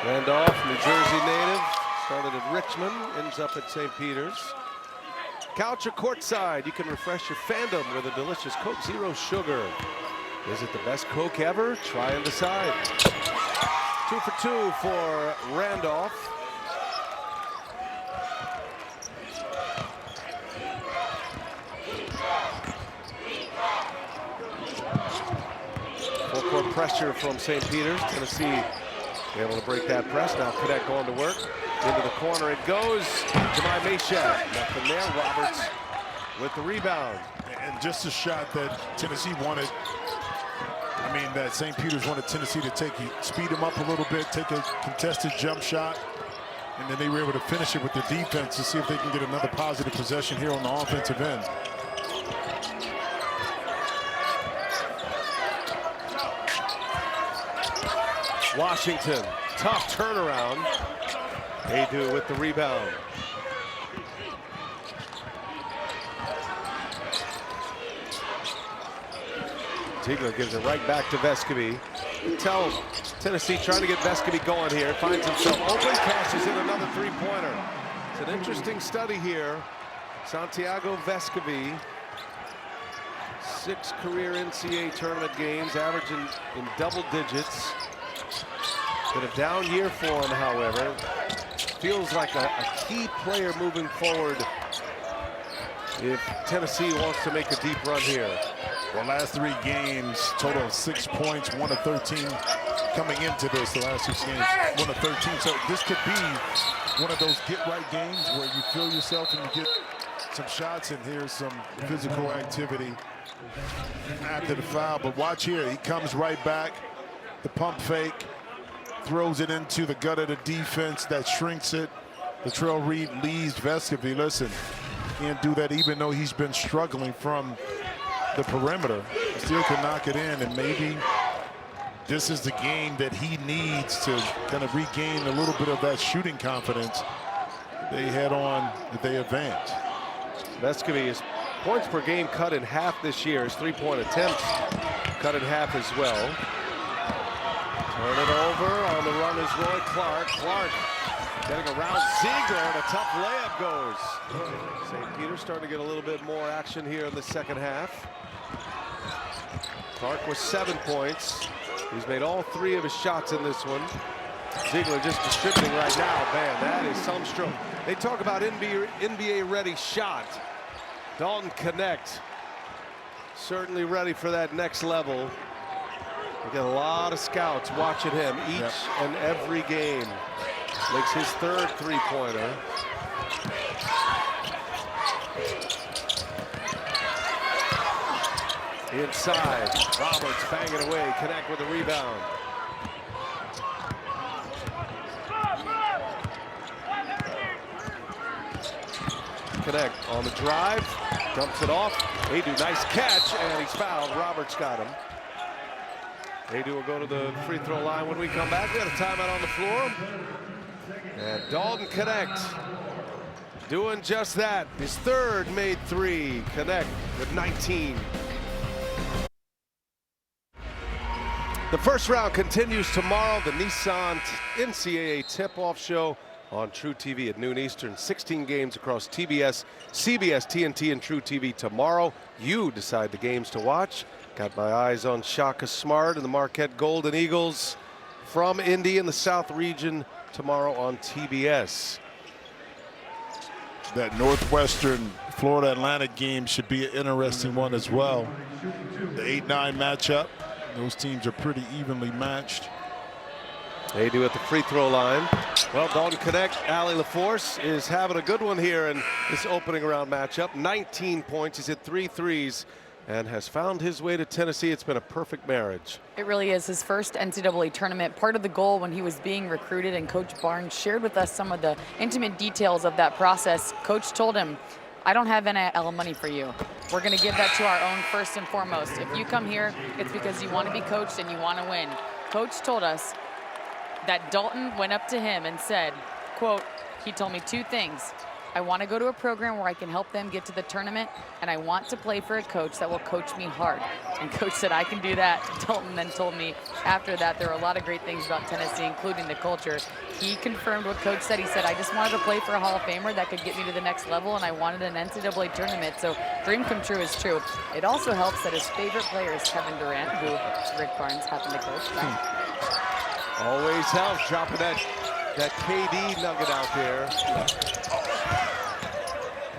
Randolph, New Jersey native, started at Richmond, ends up at St. Peter's. Couch or courtside, you can refresh your fandom with a delicious Coke Zero Sugar. Is it the best Coke ever? Try and decide. 2 for 2 for Randolph. Full court pressure from St. Peter's. Tennessee able to break that press. Now Cadet going to work. Into the corner it goes. Jemai Meshack. Nothing there. Roberts with the rebound. And just a shot that Tennessee wanted. I mean, that St. Peter's wanted Tennessee to take, speed them up a little bit, take a contested jump shot. And then they were able to finish it with their defense to see if they can get another positive possession here on the offensive end. Washington, tough turnaround. They do with the rebound. Ziegler gives it right back to Vescovi. Tell Tennessee trying to get Vescovi going here. Finds himself open, cashes in another 3-pointer. It's an interesting study here. Santiago Vescovi, 6 career NCAA tournament games, averaging in double digits. Been a down year for him, however. Feels like a key player moving forward if Tennessee wants to make a deep run here. Well, last 3 games, total of 6 points, 1 of 13 coming into this. The last 6 games, 1 of 13. So this could be one of those get-right games where you feel yourself and you get some shots, and here's some physical activity after the foul. But watch here, he comes right back, the pump fake, throws it into the gut of the defense that shrinks it. Latrell Reed leads Vescovi. Listen, can't do that even though he's been struggling from the perimeter. Still can knock it in, and maybe this is the game that he needs to kind of regain a little bit of that shooting confidence they had on if they advance. Vescovi is points per game cut in half this year. His 3-point attempts cut in half as well. Turn it over. On the run is Roy Clark. Clark getting around Ziegler, and a tough layup goes. St. Peter's starting to get a little bit more action here in the second half. Clark with 7 points. He's made all 3 of his shots in this one. Ziegler just distributing right now. Man, that is some stroke. They talk about NBA ready shot. Dalton Connect certainly ready for that next level. We got a lot of scouts watching him each and every game. Makes his third three-pointer. Inside, Roberts banging away, connect with the rebound. Connect on the drive, dumps it off. Adu, nice catch, and he's fouled. Roberts got him. Adu will go to the free throw line when we come back. We got a timeout on the floor. And Dalton Connect doing just that. His third made three. Connect with 19. The first round continues tomorrow. The Nissan NCAA tip-off show on True TV at noon Eastern. 16 games across TBS, CBS, TNT, and True TV tomorrow. You decide the games to watch. Got my eyes on Shaka Smart and the Marquette Golden Eagles from Indy in the South region tomorrow on TBS. That Northwestern Florida Atlantic game should be an interesting one as well. The 8-9 matchup. Those teams are pretty evenly matched. They do at the free throw line. Well, Dalton Connect, Allie LaForce is having a good one here in this opening round matchup. 19 points, he's hit 3 threes and has found his way to Tennessee. It's been a perfect marriage. It really is his first NCAA tournament. Part of the goal when he was being recruited, and Coach Barnes shared with us some of the intimate details of that process. Coach told him, I don't have NIL money for you. We're going to give that to our own first and foremost. If you come here, it's because you want to be coached and you want to win. Coach told us that Dalton went up to him and said, quote, he told me 2 things. I want to go to a program where I can help them get to the tournament, and I want to play for a coach that will coach me hard. And Coach said, I can do that. Dalton then told me after that there are a lot of great things about Tennessee, including the culture. He confirmed what Coach said. He said, I just wanted to play for a Hall of Famer that could get me to the next level, and I wanted an NCAA tournament. So dream come true is true. It also helps that his favorite player is Kevin Durant, who Rick Barnes happened to coach. Always helps, dropping that KD nugget out there.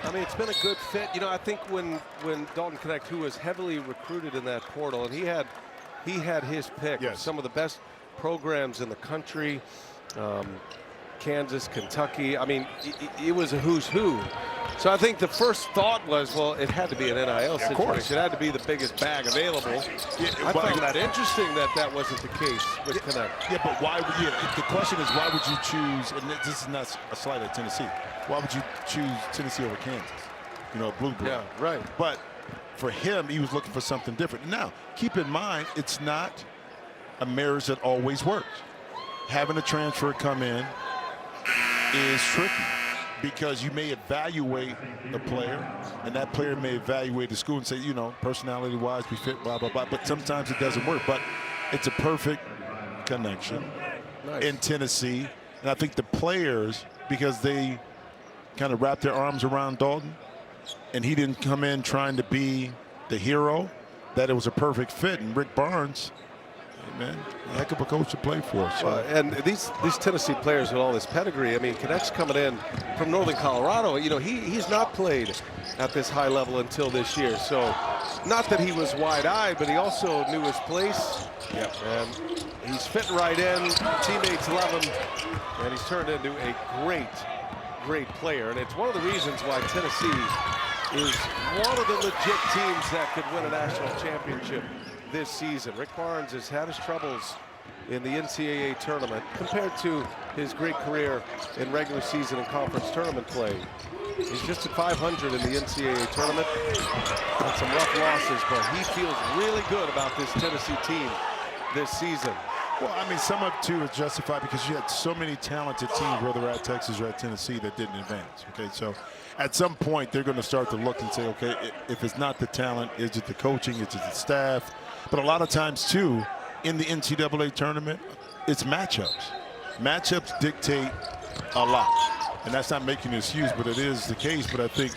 I mean, it's been a good fit. You know, I think when Dalton Connect, who was heavily recruited in that portal, and he had his pick of some of the best programs in the country, Kansas, Kentucky. I mean, it was a who's who. So I think the first thought was, well, it had to be an NIL situation. Of course. It had to be the biggest bag available. I found that interesting that wasn't the case with Connect. Yeah, but why would you? The question is, why would you choose, and this is not a slight at Tennessee, why would you choose Tennessee over Kansas? You know, blue. Yeah, right. But for him, he was looking for something different. Now, keep in mind, it's not a marriage that always works. Having a transfer come in is tricky, because you may evaluate the player, and that player may evaluate the school and say, you know, personality-wise, we fit, blah, blah, blah. But sometimes it doesn't work. But it's a perfect connection in Tennessee. And I think the players, because they kind of wrapped their arms around Dalton, and he didn't come in trying to be the hero, that it was a perfect fit. And Rick Barnes, man, a heck of a coach to play for. So. And these Tennessee players with all this pedigree, I mean, Connect's coming in from Northern Colorado. You know, he's not played at this high level until this year. So not that he was wide-eyed, but he also knew his place. Yep. And he's fitting right in. Teammates love him. And he's turned into a great player. And it's one of the reasons why Tennessee is one of the legit teams that could win a national championship this season. Rick Barnes has had his troubles in the NCAA tournament compared to his great career in regular season and conference tournament play. He's just at 500 in the NCAA tournament. Had some rough losses, but he feels really good about this Tennessee team this season. Well, I mean, some of it, too, is justified because you had so many talented teams, whether at Texas or at Tennessee, that didn't advance. Okay, so at some point, they're going to start to look and say, okay, if it's not the talent, is it the coaching, is it the staff? But a lot of times, too, in the NCAA tournament, it's matchups. Matchups dictate a lot. And that's not making an excuse, but it is the case. But I think,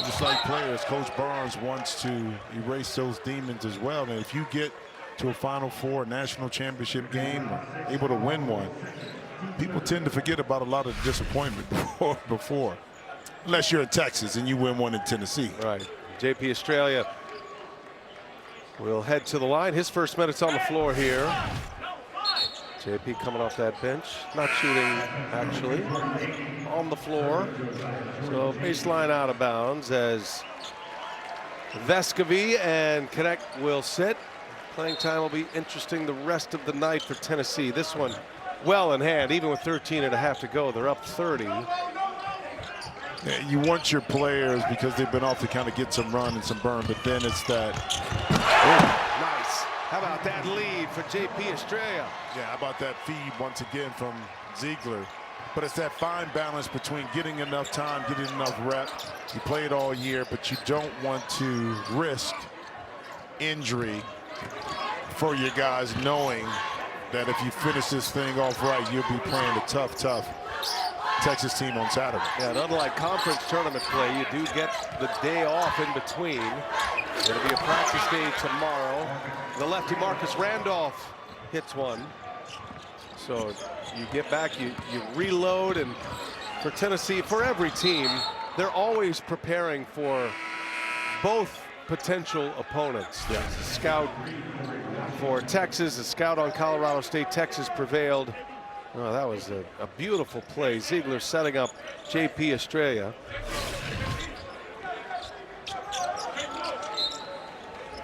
just like players, Coach Barnes wants to erase those demons as well. And if you get to a Final Four, national championship game, able to win one, people tend to forget about a lot of disappointment before. Unless you're in Texas and you win one in Tennessee. Right. JP Australia will head to the line. His first minutes on the floor here. JP coming off that bench, not shooting actually, on the floor. So baseline out of bounds as Vescovy and Connect will sit. Playing time will be interesting the rest of the night for Tennessee. This one well in hand, even with 13.5 to go. They're up 30. Yeah, you want your players, because they've been off, to kind of get some run and some burn, but then it's that. Oh, nice. How about that lead for JP Estrella? Yeah, how about that feed once again from Ziegler? But it's that fine balance between getting enough time, getting enough rep. You play it all year, but you don't want to risk injury for your guys, knowing that if you finish this thing off right, you'll be playing a tough Texas team on Saturday. Yeah, and unlike conference tournament play, you do get the day off in between. It'll be a practice day tomorrow. The lefty Marcus Randolph hits one. So you get back, you reload, and for Tennessee, for every team, they're always preparing for both potential opponents. The scout for Texas, a scout on Colorado State. Texas prevailed. Oh, that was a beautiful play. Ziegler setting up JP Estrella.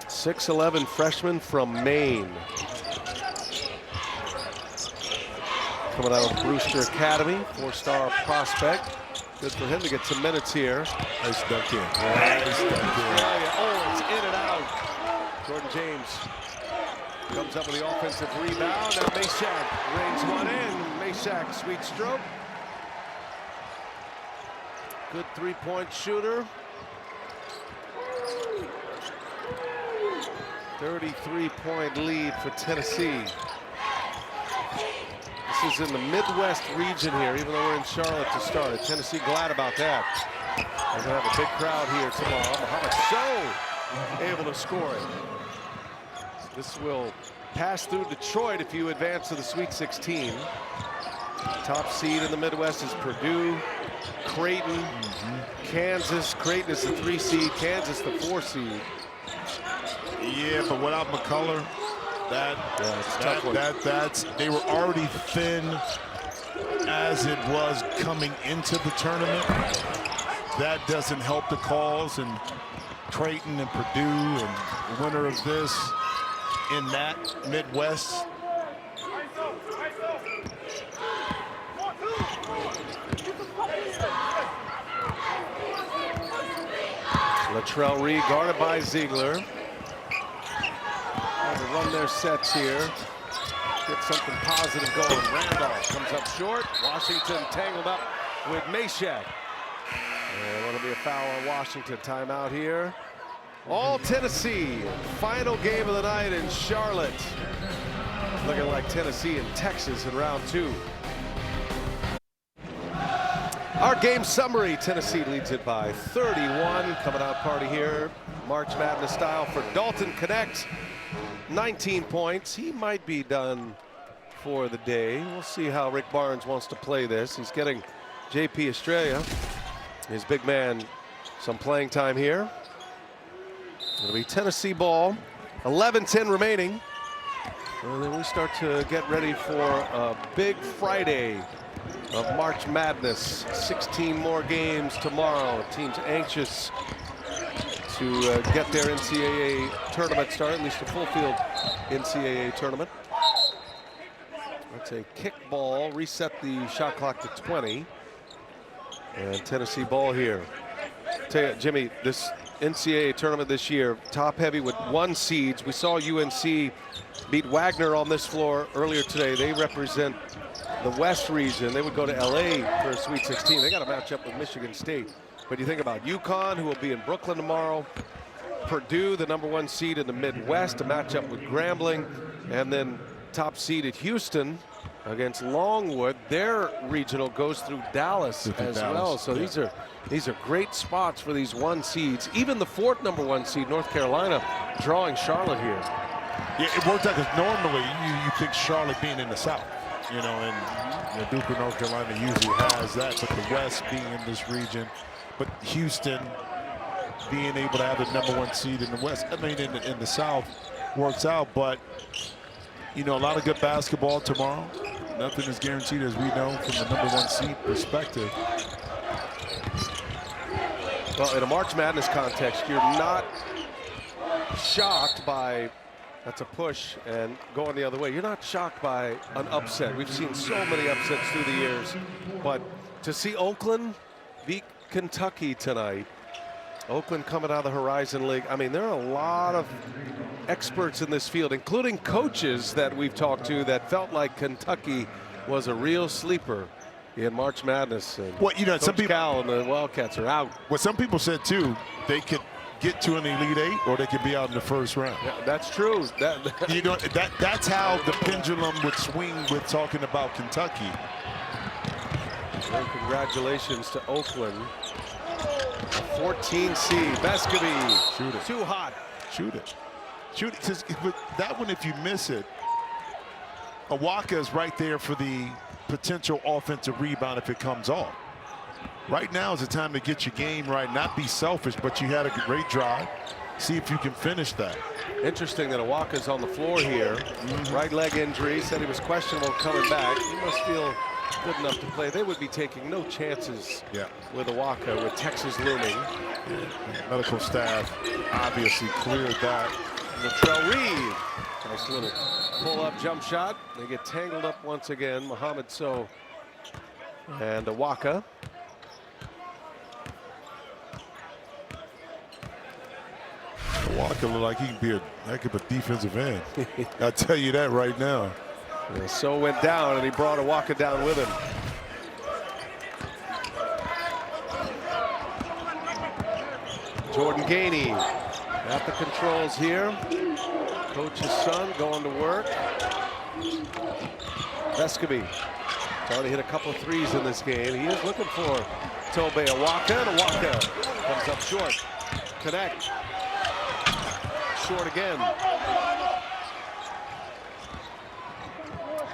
.6'11" freshman from Maine. Coming out of Brewster Academy, 4-star prospect. Good for him to get some minutes here. Nice dunk in. Nice dunk in. Oh, it's in and out. Jordan James comes up with the offensive rebound. Now Meshack rings one in. Meshack, sweet stroke. Good three-point shooter. 33-point lead for Tennessee. This is in the Midwest region here, even though we're in Charlotte to start it. Tennessee glad about that. They're going to have a big crowd here tomorrow. Muhammad So able to score it. This will pass through Detroit if you advance to the Sweet 16. Top seed in the Midwest is Purdue, Creighton, Kansas. Creighton is the 3 seed, Kansas the 4 seed. Yeah, but without McCullough, they were already thin as it was coming into the tournament. That doesn't help the cause, and Creighton and Purdue and the winner of this in that Midwest. Latrell Reed guarded by Ziegler. To run their sets here. Get something positive going. Randolph comes up short. Washington tangled up with Meshack. And it'll be a foul on Washington. Timeout here. All Tennessee. Final game of the night in Charlotte. Looking like Tennessee and Texas in round 2. Our game summary. Tennessee leads it by 31. Coming out party here. March Madness style for Dalton Connect. 19 points. He might be done for the day. We'll see how Rick Barnes wants to play this. He's getting JP Estrella, his big man, some playing time here. It'll be Tennessee ball. 11:10 remaining. And then we start to get ready for a big Friday of March Madness. 16 more games tomorrow. Teams anxious to get their NCAA tournament started, at least a full field NCAA tournament. That's a kick ball, reset the shot clock to 20. And Tennessee ball here. Tell you, Jimmy, this NCAA tournament this year, top heavy with 1 seeds. We saw UNC beat Wagner on this floor earlier today. They represent the West region. They would go to LA for a Sweet 16. They got to match up with Michigan State. But you think about UConn, who will be in Brooklyn tomorrow. Purdue, the #1 seed in the Midwest, to match up with Grambling. And then top seed at Houston against Longwood. Their regional goes through Dallas well. So yeah, these are great spots for these 1 seeds. Even the 4th #1 seed, North Carolina, drawing Charlotte here. Yeah, it worked out because normally you think Charlotte being in the South, you know, and Duke, North Carolina usually has that, but the West being in this region. But Houston being able to have the #1 seed in the West, I mean in the South, works out. But you know, a lot of good basketball tomorrow. Nothing is guaranteed, as we know, from the #1 seed perspective. Well, in a March Madness context, you're not shocked by, that's a push and going the other way. You're not shocked by an upset. We've seen so many upsets through the years, but to see Oakland beat Kentucky tonight, Oakland coming out of the Horizon League. I mean, there are a lot of experts in this field, including coaches that we've talked to, that felt like Kentucky was a real sleeper in March Madness. And well, you know, Coach some people, Cal and the Wildcats are out. what some people said too, they could get to an Elite Eight or they could be out in the first round. Yeah, that's true. You know, that's how the pendulum would swing with talking about Kentucky. Well, congratulations to Oakland. A 14 seed. Vescovy. Shoot it. Too hot. Shoot it. Shoot it. But that one, if you miss it, Awaka is right there for the potential offensive rebound if it comes off. Right now is the time to get your game right, not be selfish, but you had a great drive. See if you can finish that. Interesting that Awaka's on the floor here. Right leg injury. Said he was questionable coming back. He must feel good enough to play. They would be taking no chances with Awaka, with Texas looming. Medical staff obviously cleared that. Latrell Reed. Nice little pull-up jump shot. They get tangled up once again. Mohamed Sow and Awaka. Walker look like he can be a heck of a defensive end. I'll tell you that right now. Yeah, So went down and he brought Awaka down with him. Jordan Gainey at the controls here. Coach's son going to work. Vescovy already hit a couple of threes in this game. He is looking for Tobe Awaka, and Awaka comes up short. Connect. Short again.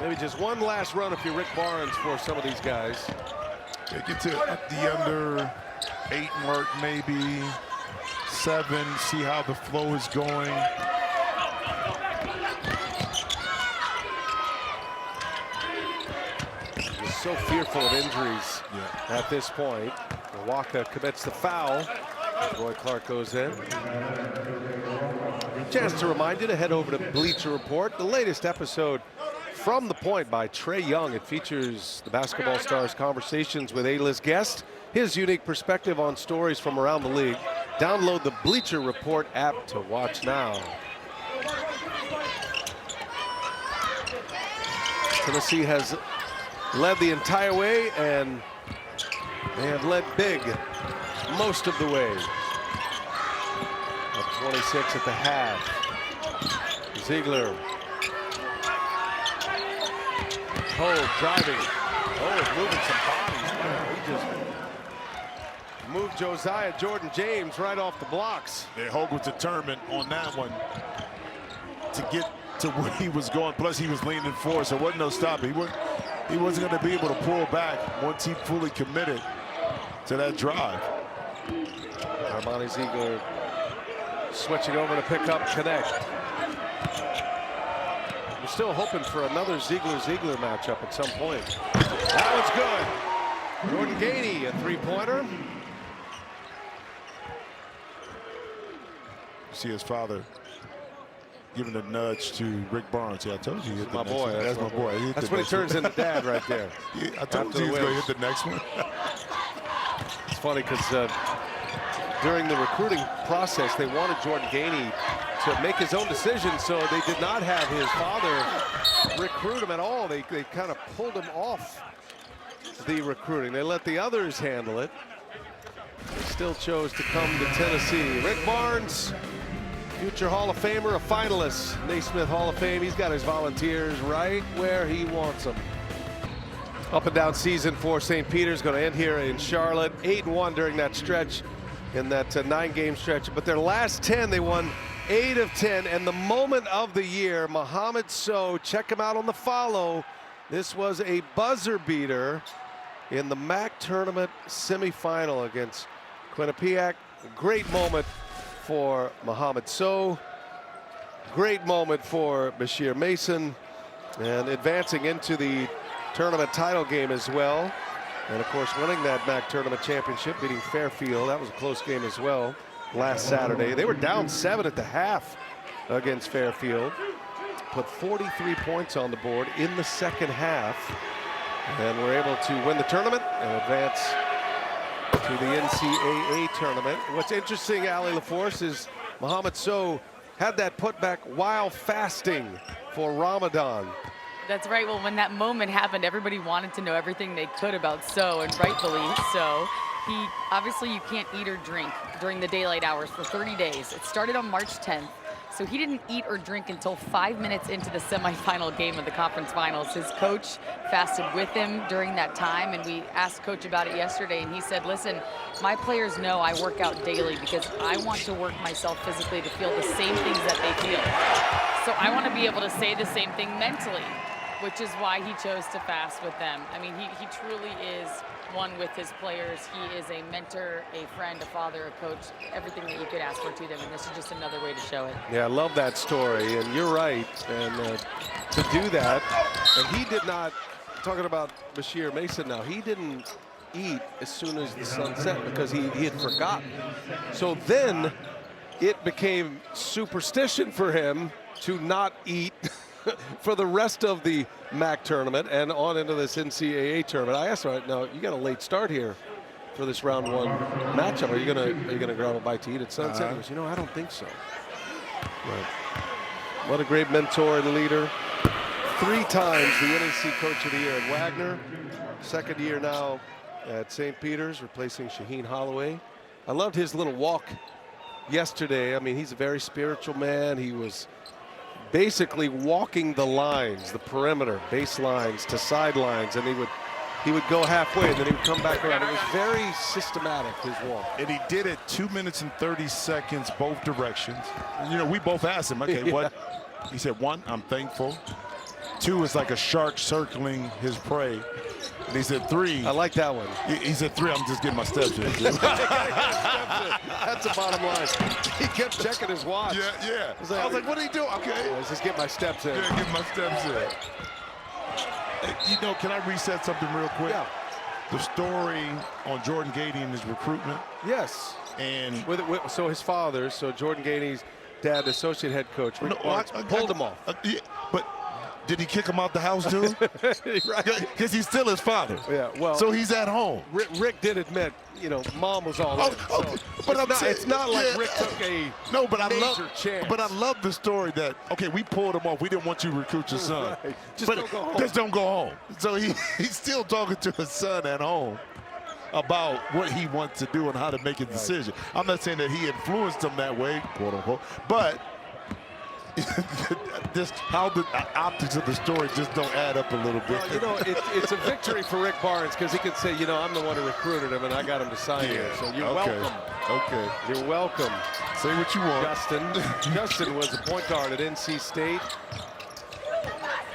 Maybe just one last run if you're Rick Barnes for some of these guys. They get to the under 8 mark, maybe 7. See how the flow is going. He's so fearful of injuries at this point. Awaka commits the foul. Roy Clark goes in. Chance to remind you to head over to Bleacher Report, the latest episode from The Point by Trey Young. It features the basketball stars' conversations with A-list guests, his unique perspective on stories from around the league. Download the Bleacher Report app to watch now. Tennessee has led the entire way, and they have led big most of the way. Up 26 at the half. Ziegler. Hogue driving. Hogue moving some bodies. Man, he just moved Josiah Jordan James right off the blocks. Yeah, Hogue was determined on that one to get to where he was going. Plus, he was leaning forward, so there wasn't no stopping. He wasn't going to be able to pull back once he fully committed to that drive. Armani Ziegler switching over to pick up Connect. We're still hoping for another Ziegler-Ziegler matchup at some point. That one's good. Jordan Gainey, a three-pointer. See his father giving a nudge to Rick Barnes. Yeah, I told you. My boy. That's my boy. That's when he turns into dad right there. I told you he was going to hit the next one. It's funny because during the recruiting process, they wanted Jordan Gainey to make his own decision, so they did not have his father recruit him at all. They kind of pulled him off the recruiting. They let the others handle it. They still chose to come to Tennessee. Rick Barnes, future Hall of Famer, a finalist, Naismith Hall of Fame. He's got his Volunteers right where he wants them. Up and down season for St. Peter's, going to end here in Charlotte. 8-1 during that stretch, in that 9-game stretch. But their last 10, they won 8 of 10. And the moment of the year, Mohamed Sow, check him out on the follow. This was a buzzer beater in the MAC tournament semifinal against Quinnipiac, great moment for Mohamed Sow. Great moment for Bashir Mason. And advancing into the tournament title game as well. And of course, winning that MAC tournament championship, beating Fairfield. That was a close game as well last Saturday. They were down 7 at the half against Fairfield. Put 43 points on the board in the second half. And were able to win the tournament and advance to the NCAA tournament. What's interesting, Ali LaForce, is Mohamed Sow had that putback while fasting for Ramadan. That's right. Well, when that moment happened, everybody wanted to know everything they could about Sow, and rightfully so. He obviously, you can't eat or drink during the daylight hours for 30 days. It started on March 10th. So he didn't eat or drink until 5 minutes into the semifinal game of the conference finals. His coach fasted with him during that time, and we asked Coach about it yesterday, and he said, listen, my players know I work out daily because I want to work myself physically to feel the same things that they feel. So I want to be able to say the same thing mentally, which is why he chose to fast with them. I mean, he truly is one with his players. He is a mentor, a friend, a father, a coach, everything that you could ask for to them, and this is just another way to show it. Yeah, I love that story, and you're right. And to do that, and he did not, talking about Bashir Mason now, he didn't eat as soon as the sun set because he had forgotten. So then it became superstition for him to not eat for the rest of the MAC tournament and on into this NCAA tournament. I asked him, no, you got a late start here for this round 1 matchup. Are you gonna grab a bite to eat at sunset? He goes, you know, I don't think so. But what a great mentor and leader. 3 times the NEC Coach of the Year at Wagner. 2nd year now at St. Peter's, replacing Shaheen Holloway. I loved his little walk yesterday. I mean, he's a very spiritual man. He was basically walking the lines, the perimeter, baselines to sidelines, and he would go halfway and then he would come back around. It was very systematic, his walk. And he did it 2 minutes and 30 seconds both directions. You know, we both asked him, okay, what? He said, 1, I'm thankful. 2 is like a shark circling his prey. And he said 3. I like that one. He said 3, I'm just getting my steps in. That's the bottom line. He kept checking his watch. Yeah. I was like, what are you doing? Okay. Let's just get my steps in. Yeah, get my steps in. You know, can I reset something real quick? Yeah. The story on Jordan Gady and his recruitment. Yes. And so his father, so Jordan Gady's dad, associate head coach, Rick Barnes, pulled him off. Yeah, but did he kick him out the house too? Right. Because he's still his father. Yeah, well. So he's at home. Rick did admit, you know, mom was all in. So but it's not like Rick took a major chance. But I love the story that, okay, we pulled him off. We didn't want you to recruit your son. Right. Don't go home. Just don't go home. So he's still talking to his son at home about what he wants to do and how to make a decision. Right. I'm not saying that he influenced him that way, quote unquote, but just how the optics of the story just don't add up a little bit. Well, you know, it's a victory for Rick Barnes because he can say, you know, I'm the one who recruited him and I got him to sign here. So you're welcome. Okay. You're welcome. Say what you want. Justin was a point guard at NC State.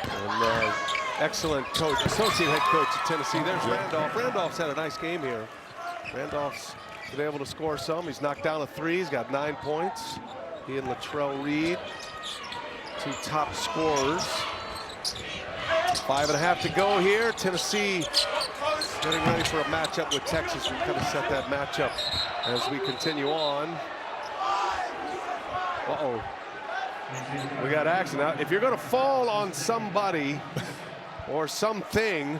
And excellent coach, associate head coach at Tennessee. There's Randolph. Randolph's had a nice game here. Randolph's been able to score some. He's knocked down a 3. He's got 9 points. He and Latrell Reed, 2 top scorers. 5.5 to go here. Tennessee getting ready for a matchup with Texas. We kind of set that matchup as we continue on. Uh-oh. We got action. Now, if you're going to fall on somebody or something.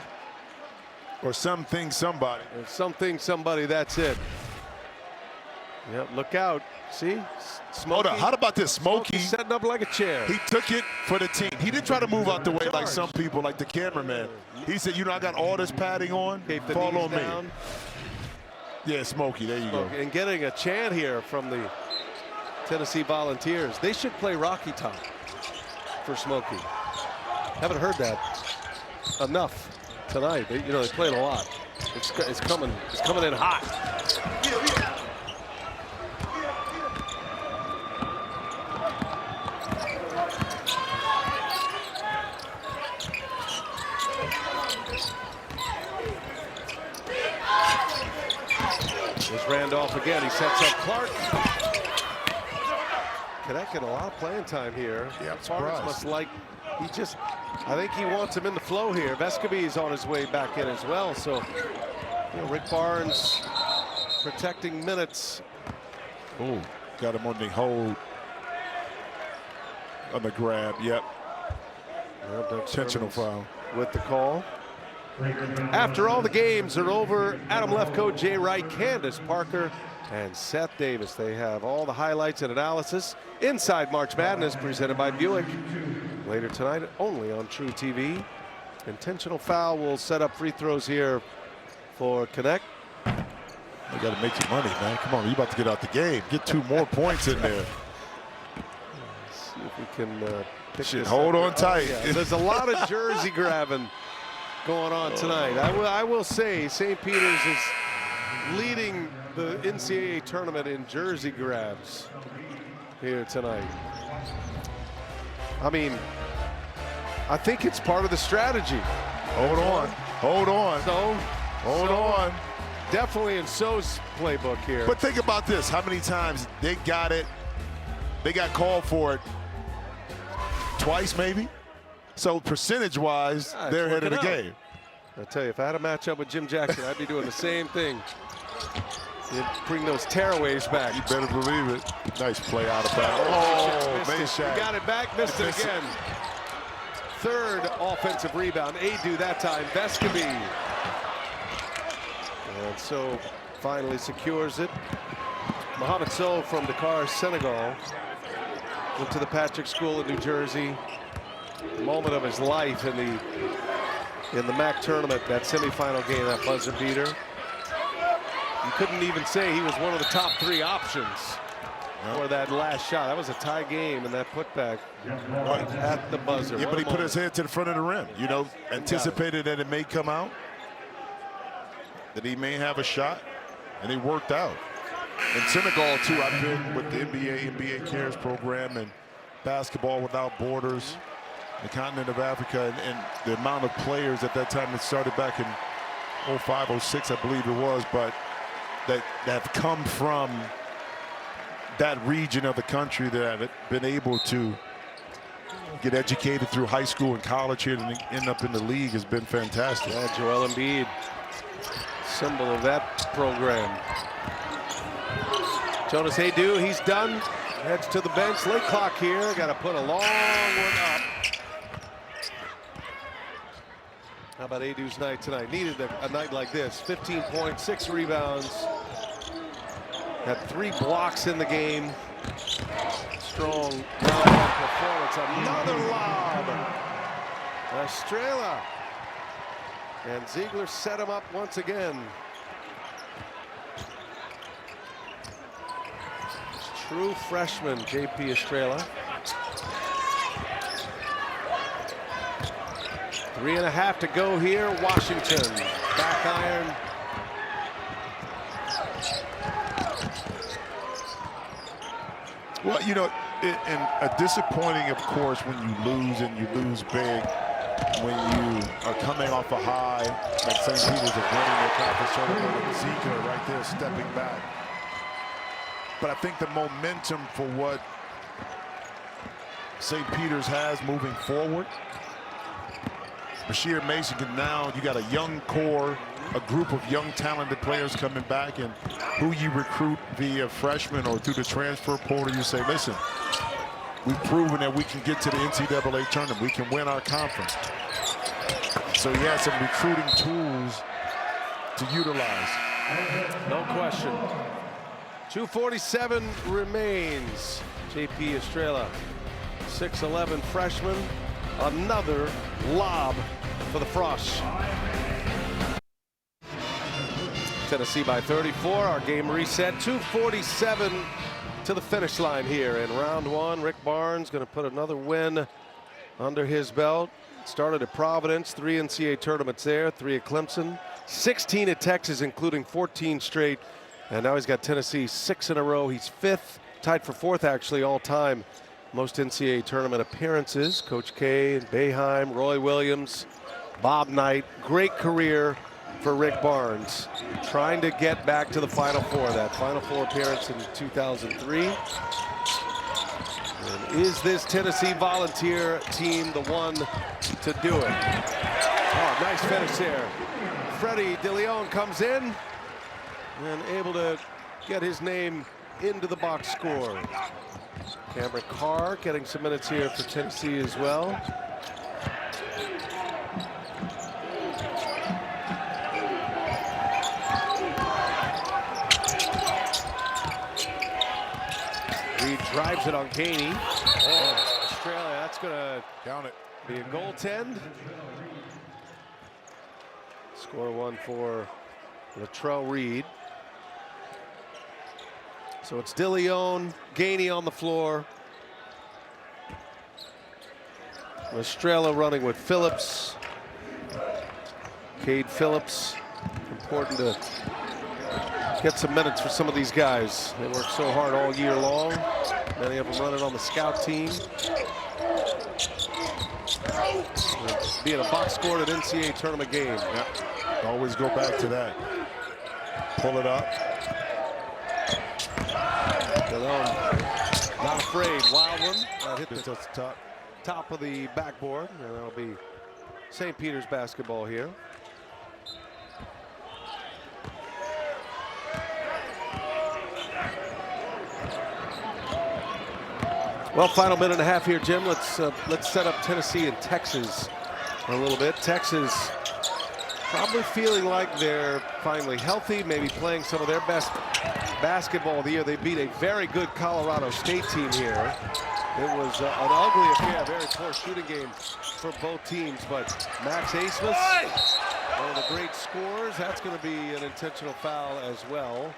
Or something, somebody. Or something, somebody, that's it. Yep, look out. See? Hold on. How about this? Smokey setting up like a chair. He took it for the team. He didn't try to move out the way like some people, like the cameraman. He said, you know, I got all this padding on. Fall on me. Yeah, Smokey. There you go. And getting a chant here from the Tennessee Volunteers. They should play Rocky Top for Smokey. Haven't heard that enough tonight. They played a lot. It's coming in hot. There's Randolph again. He sets up Clark. Cadet getting a lot of playing time here. Yeah, I'm Farmers surprised. must like, I think he wants him in the flow here. Vescovi is on his way back in as well. So, Rick Barnes protecting minutes. Oh, got him on the hold. On the grab, yep. Intentional foul. With the call. After all the games are over, Adam Lefkoe, Jay Wright, Candace Parker, and Seth Davis. They have all the highlights and analysis inside March Madness, presented by Buick. Later tonight, only on True TV. Intentional foul will set up free throws here for Connect. You got to make your money, man. Come on, you about to get out the game. Get 2 more points in there. Let's see if we can pick Shit, this hold up. on tight. Yeah, there's a lot of jersey grabbing going on tonight. I will say St. Peter's is leading the NCAA tournament in jersey grabs here tonight. I mean, I think it's part of the strategy. Hold on. Hold on. Hold on. Definitely in So's playbook here. But think about this. How many times they got it? They got called for it twice, maybe? So percentage-wise, they're ahead of the game. I tell you, if I had a matchup with Jim Jackson, I'd be doing the same thing. You'd bring those tearaways back. You better believe it. Nice play out of bounds. Oh, missed main it. shot. He got it back, missed it again. Third offensive rebound. Adu that time. Vescovi. And so finally secures it. Mohamed Sow from Dakar, Senegal. Went to the Patrick School in New Jersey. Moment of his life in the MAC tournament, that semifinal game, that buzzer beater. You couldn't even say he was one of the top 3 options for that last shot. That was a tie game, and that putback right at the buzzer. Yeah, but he put his head to the front of the rim. You know, anticipated that it may come out, that he may have a shot, and he worked out. In Senegal, too, I've been with the NBA Cares program and Basketball Without Borders, the continent of Africa, and the amount of players at that time, it started back in 05, 06, I believe it was, but that have come from that region of the country that have been able to get educated through high school and college here and end up in the league has been fantastic. Yeah, Joel Embiid, symbol of that program. Jonas Adu, he's done. Heads to the bench. Late clock here. Got to put a long one up. How about Adu's night tonight? Needed a night like this. 15 points, 6 rebounds. Had 3 blocks in the game. Strong performance. Another lob. Estrella. And Ziegler set him up once again. True freshman, J.P. Estrella. 3.5 to go here. Washington, back iron. Well, you know, and disappointing, of course, when you lose and you lose big. When you are coming off a high, like St. Peter's are winning their conference tournament with Ziegler right there stepping back. But I think the momentum for what St. Peter's has moving forward, Bashir Mason can now, you got a young core, a group of young talented players coming back, and who you recruit via freshman or through the transfer portal, you say, listen, we've proven that we can get to the NCAA tournament. We can win our conference. So he has some recruiting tools to utilize. No question. 2:47 remains. J.P. Estrella, 6'11" freshman. Another lob for the Frosh. Tennessee by 34. Our game reset. 2:47 to the finish line here in round 1. Rick Barnes going to put another win under his belt. Started at Providence, 3 NCAA tournaments there, 3 at Clemson, 16 at Texas, including 14 straight. And now he's got Tennessee 6 in a row. He's 5th, tied for 4th actually all time. Most NCAA tournament appearances. Coach K, Boeheim, Roy Williams, Bob Knight. Great career. for Rick Barnes, trying to get back to the Final Four. That Final Four appearance in 2003. And is this Tennessee Volunteer team the one to do it? Oh, nice finish there. Freddie DeLeon comes in and able to get his name into the box score. Cameron Carr getting some minutes here for Tennessee as well. Reed drives it on Gainey. Oh, Australia, that's gonna Count it. be a goaltend. Score one for Latrell Reed. So it's DeLeon, Gainey on the floor. Estrella running with Phillips. Cade Phillips. Important to get some minutes for some of these guys. They work so hard all year long. Many of them running on the scout team. Being a box score at an NCAA tournament game. Yep. Always go back to that. Pull it up. Not afraid. Wild one. That hit the top of the backboard. And that'll be St. Peter's basketball here. Well, final minute and a half here, Jim. Let's set up Tennessee and Texas a little bit. Texas probably feeling like they're finally healthy, maybe playing some of their best basketball of the year. They beat a very good Colorado State team here. It was an ugly affair, very poor shooting game for both teams, but Max Asmus, one of the great scorers, that's going to be an intentional foul as well.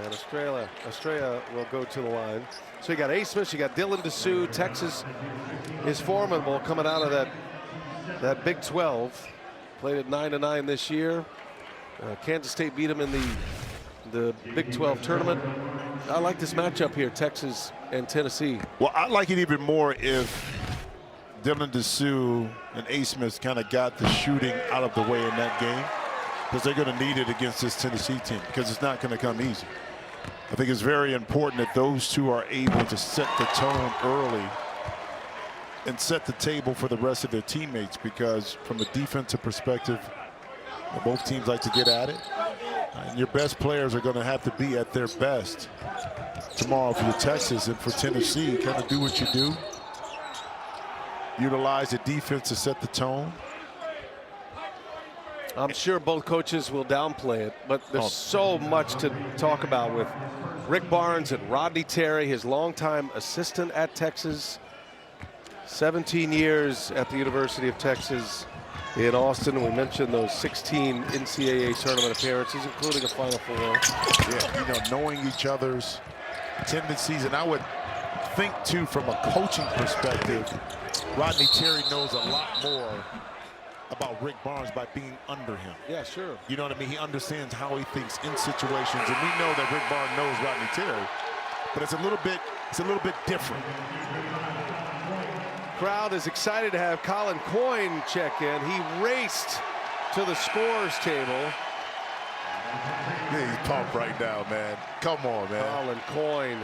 And Australia will go to the line. So you got Asmus, you got Dylan Dessou. Texas is formidable coming out of that Big 12. Played at 9-9 this year. Kansas State beat them in the Big 12 tournament. I like this matchup here, Texas and Tennessee. Well, I like it even more if Dylan Dessou and Asmus kind of got the shooting out of the way in that game, because they're going to need it against this Tennessee team, because it's not going to come easy. I think it's very important that those two are able to set the tone early and set the table for the rest of their teammates, because from a defensive perspective, both teams like to get at it. And your best players are going to have to be at their best tomorrow for Texas, and for Tennessee, kind of do what you do. Utilize the defense to set the tone. I'm sure both coaches will downplay it, but there's so much to talk about with Rick Barnes and Rodney Terry, his longtime assistant at Texas. 17 years at the University of Texas in Austin. We mentioned those 16 NCAA tournament appearances, including a Final Four. Yeah, you know, knowing each other's tendencies, and I would think too, from a coaching perspective, Rodney Terry knows a lot more about Rick Barnes by being under him. Yeah, sure. You know what I mean? He understands how he thinks in situations, and we know that Rick Barnes knows Rodney Terry, but it's a little bit different. Crowd is excited to have Colin Coyne check in. He raced to the scorer's table. Yeah, he's pumped right now, man. Come on, man. Colin Coyne.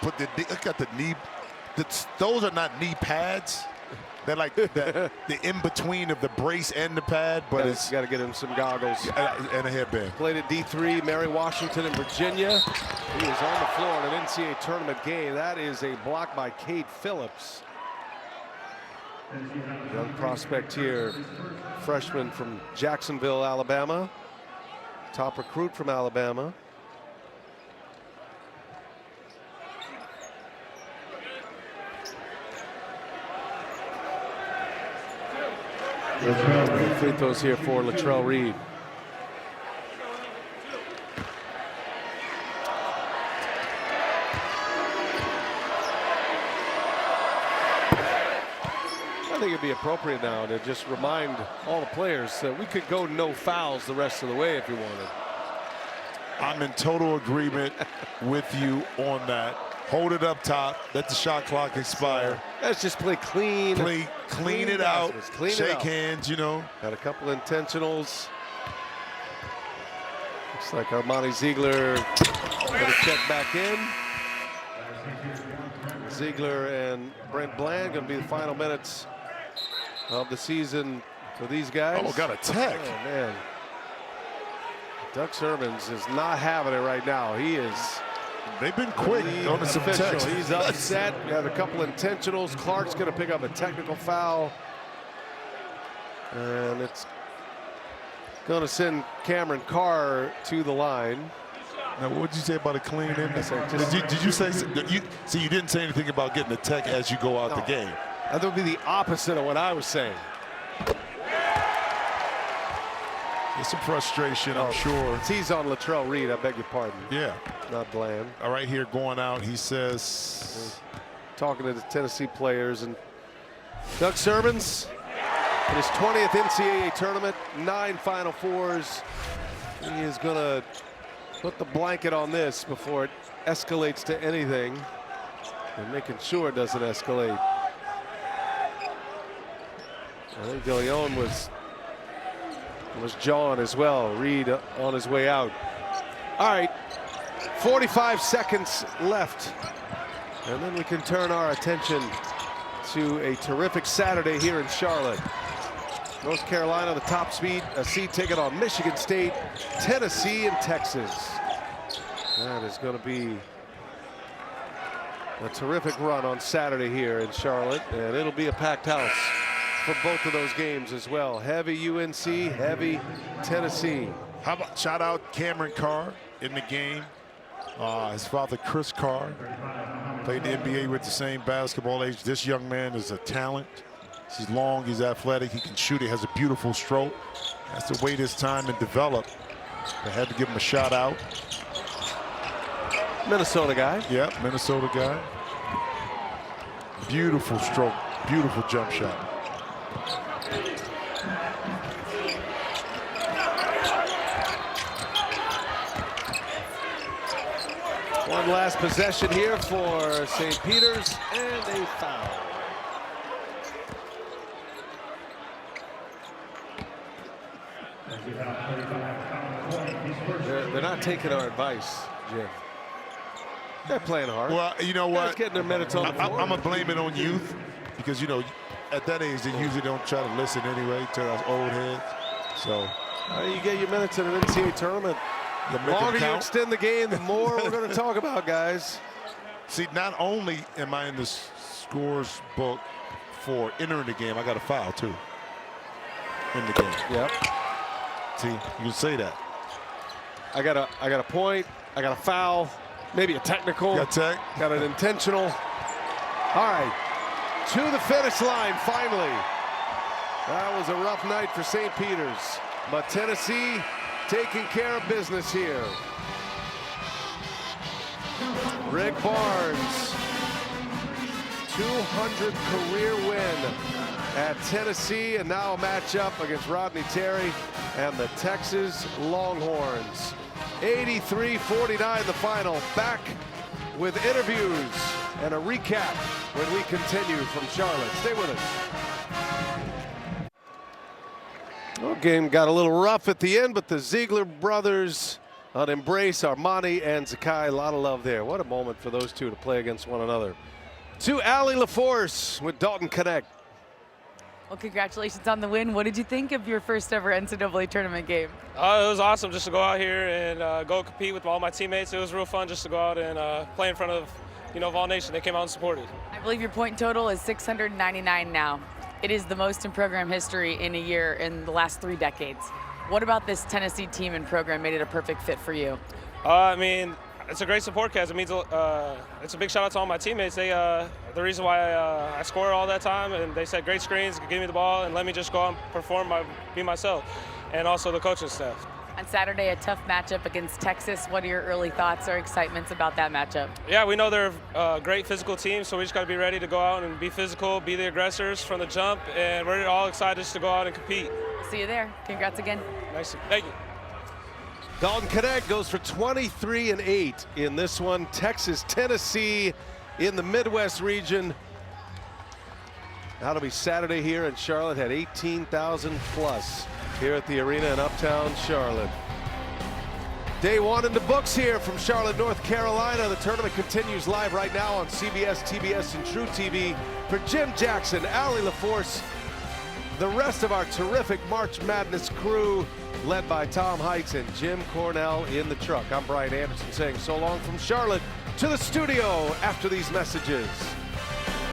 Look at the knee. Those are not knee pads. They're like the in-between of the brace and the pad, but it's got to get him some goggles. And a headband. Played at D3, Mary Washington in Virginia. He is on the floor in an NCAA tournament game. That is a block by Cade Phillips. Young prospect here, freshman from Jacksonville, Alabama. Top recruit from Alabama. Free throws here for Latrell Reed. I think it'd be appropriate now to just remind all the players that we could go no fouls the rest of the way if you wanted. I'm in total agreement with you on that. Hold it up top. Let the shot clock expire. Let's just play clean. Clean it out. Clean Shake it out. hands, you know. Had a couple intentionals. Looks like Armani Ziegler going to check back in. Ziegler and Brent Bland going to be the final minutes of the season for these guys. Oh, got a tech. Oh, man. Doug Sermons is not having it right now. He is. They've been quick on some techs. He's upset. We had a couple intentionals. Clark's going to pick up a technical foul. And it's going to send Cameron Carr to the line. Now, what did you say about a clean in? Did you say you didn't say anything about getting a tech as you go out the game? That would be the opposite of what I was saying. There's some frustration, I'm sure. He's on Latrell Reed, I beg your pardon. Yeah. Not Bland. All right, here going out, he says. Talking to the Tennessee players. And Doug Sermons in his 20th NCAA tournament, 9 Final Fours. He is going to put the blanket on this before it escalates to anything, and making sure it doesn't escalate. I think De Leon was John as well. Reed on his way out. All right, 45 seconds left, and then we can turn our attention to a terrific Saturday here in Charlotte. North Carolina, the top seed taking on Michigan State, Tennessee, and Texas. That is going to be a terrific run on Saturday here in Charlotte, and it'll be a packed house for both of those games as well. Heavy UNC, heavy Tennessee. How about shout out Cameron Carr in the game. His father, Chris Carr, played the NBA with the same basketball age. This young man is a talent. He's long, he's athletic, he can shoot, he has a beautiful stroke. Has to wait his time and develop. They had to give him a shout out. Minnesota guy. Yeah, Minnesota guy. Beautiful stroke, beautiful jump shot. One last possession here for St. Peter's, and a foul. They're not taking our advice, Jim. They're playing hard. Well, you know what? Getting their minutes on the floor. I'm going to blame it on youth because, you know, at that age, they usually don't try to listen anyway to us old heads. So you get your minutes in an NCAA tournament. The longer you extend the game, the more we're going to talk about, guys. See, not only am I in the scores book for entering the game, I got a foul, too, in the game. Yep. See, you can say that. I got a point. I got a foul. Maybe a technical. Got tech. Got an intentional. All right. To the finish line, finally. That was a rough night for St. Peter's. But Tennessee taking care of business here. Rick Barnes, 200 career win at Tennessee, and now a matchup against Rodney Terry and the Texas Longhorns. 83-49 the final. Back with interviews and a recap when we continue from Charlotte. Stay with us. Well, game got a little rough at the end, but the Ziegler brothers on Embrace, Armani and Zakai, a lot of love there. What a moment for those two to play against one another. To Allie LaForce with Dalton Connect. Well, congratulations on the win. What did you think of your first ever NCAA tournament game? It was awesome just to go out here and go compete with all my teammates. It was real fun just to go out and play in front of, Vol Nation. They came out and supported. I believe your point total is 699 now. It is the most in program history in a year in the last 3 decades. What about this Tennessee team and program made it a perfect fit for you? It's a great support cast. It means it's a big shout out to all my teammates. They the reason why I score all that time, and they set great screens, give me the ball, and let me just go out and perform, be myself, and also the coaching staff. On Saturday, a tough matchup against Texas. What are your early thoughts or excitements about that matchup? Yeah, we know they're a great physical team, so we just got to be ready to go out and be physical, be the aggressors from the jump, and we're all excited just to go out and compete. See you there. Congrats again. Nice. Thank you. Dalton Connect goes for 23-8 in this one. Texas, Tennessee in the Midwest region. That'll be Saturday here in Charlotte. Had 18,000 plus here at the arena in Uptown Charlotte. Day one in the books here from Charlotte, North Carolina. The tournament continues live right now on CBS, TBS, and True TV. For Jim Jackson, Allie LaForce, the rest of our terrific March Madness crew, led by Tom Heights and Jim Cornell in the truck. I'm Brian Anderson saying so long from Charlotte to the studio after these messages.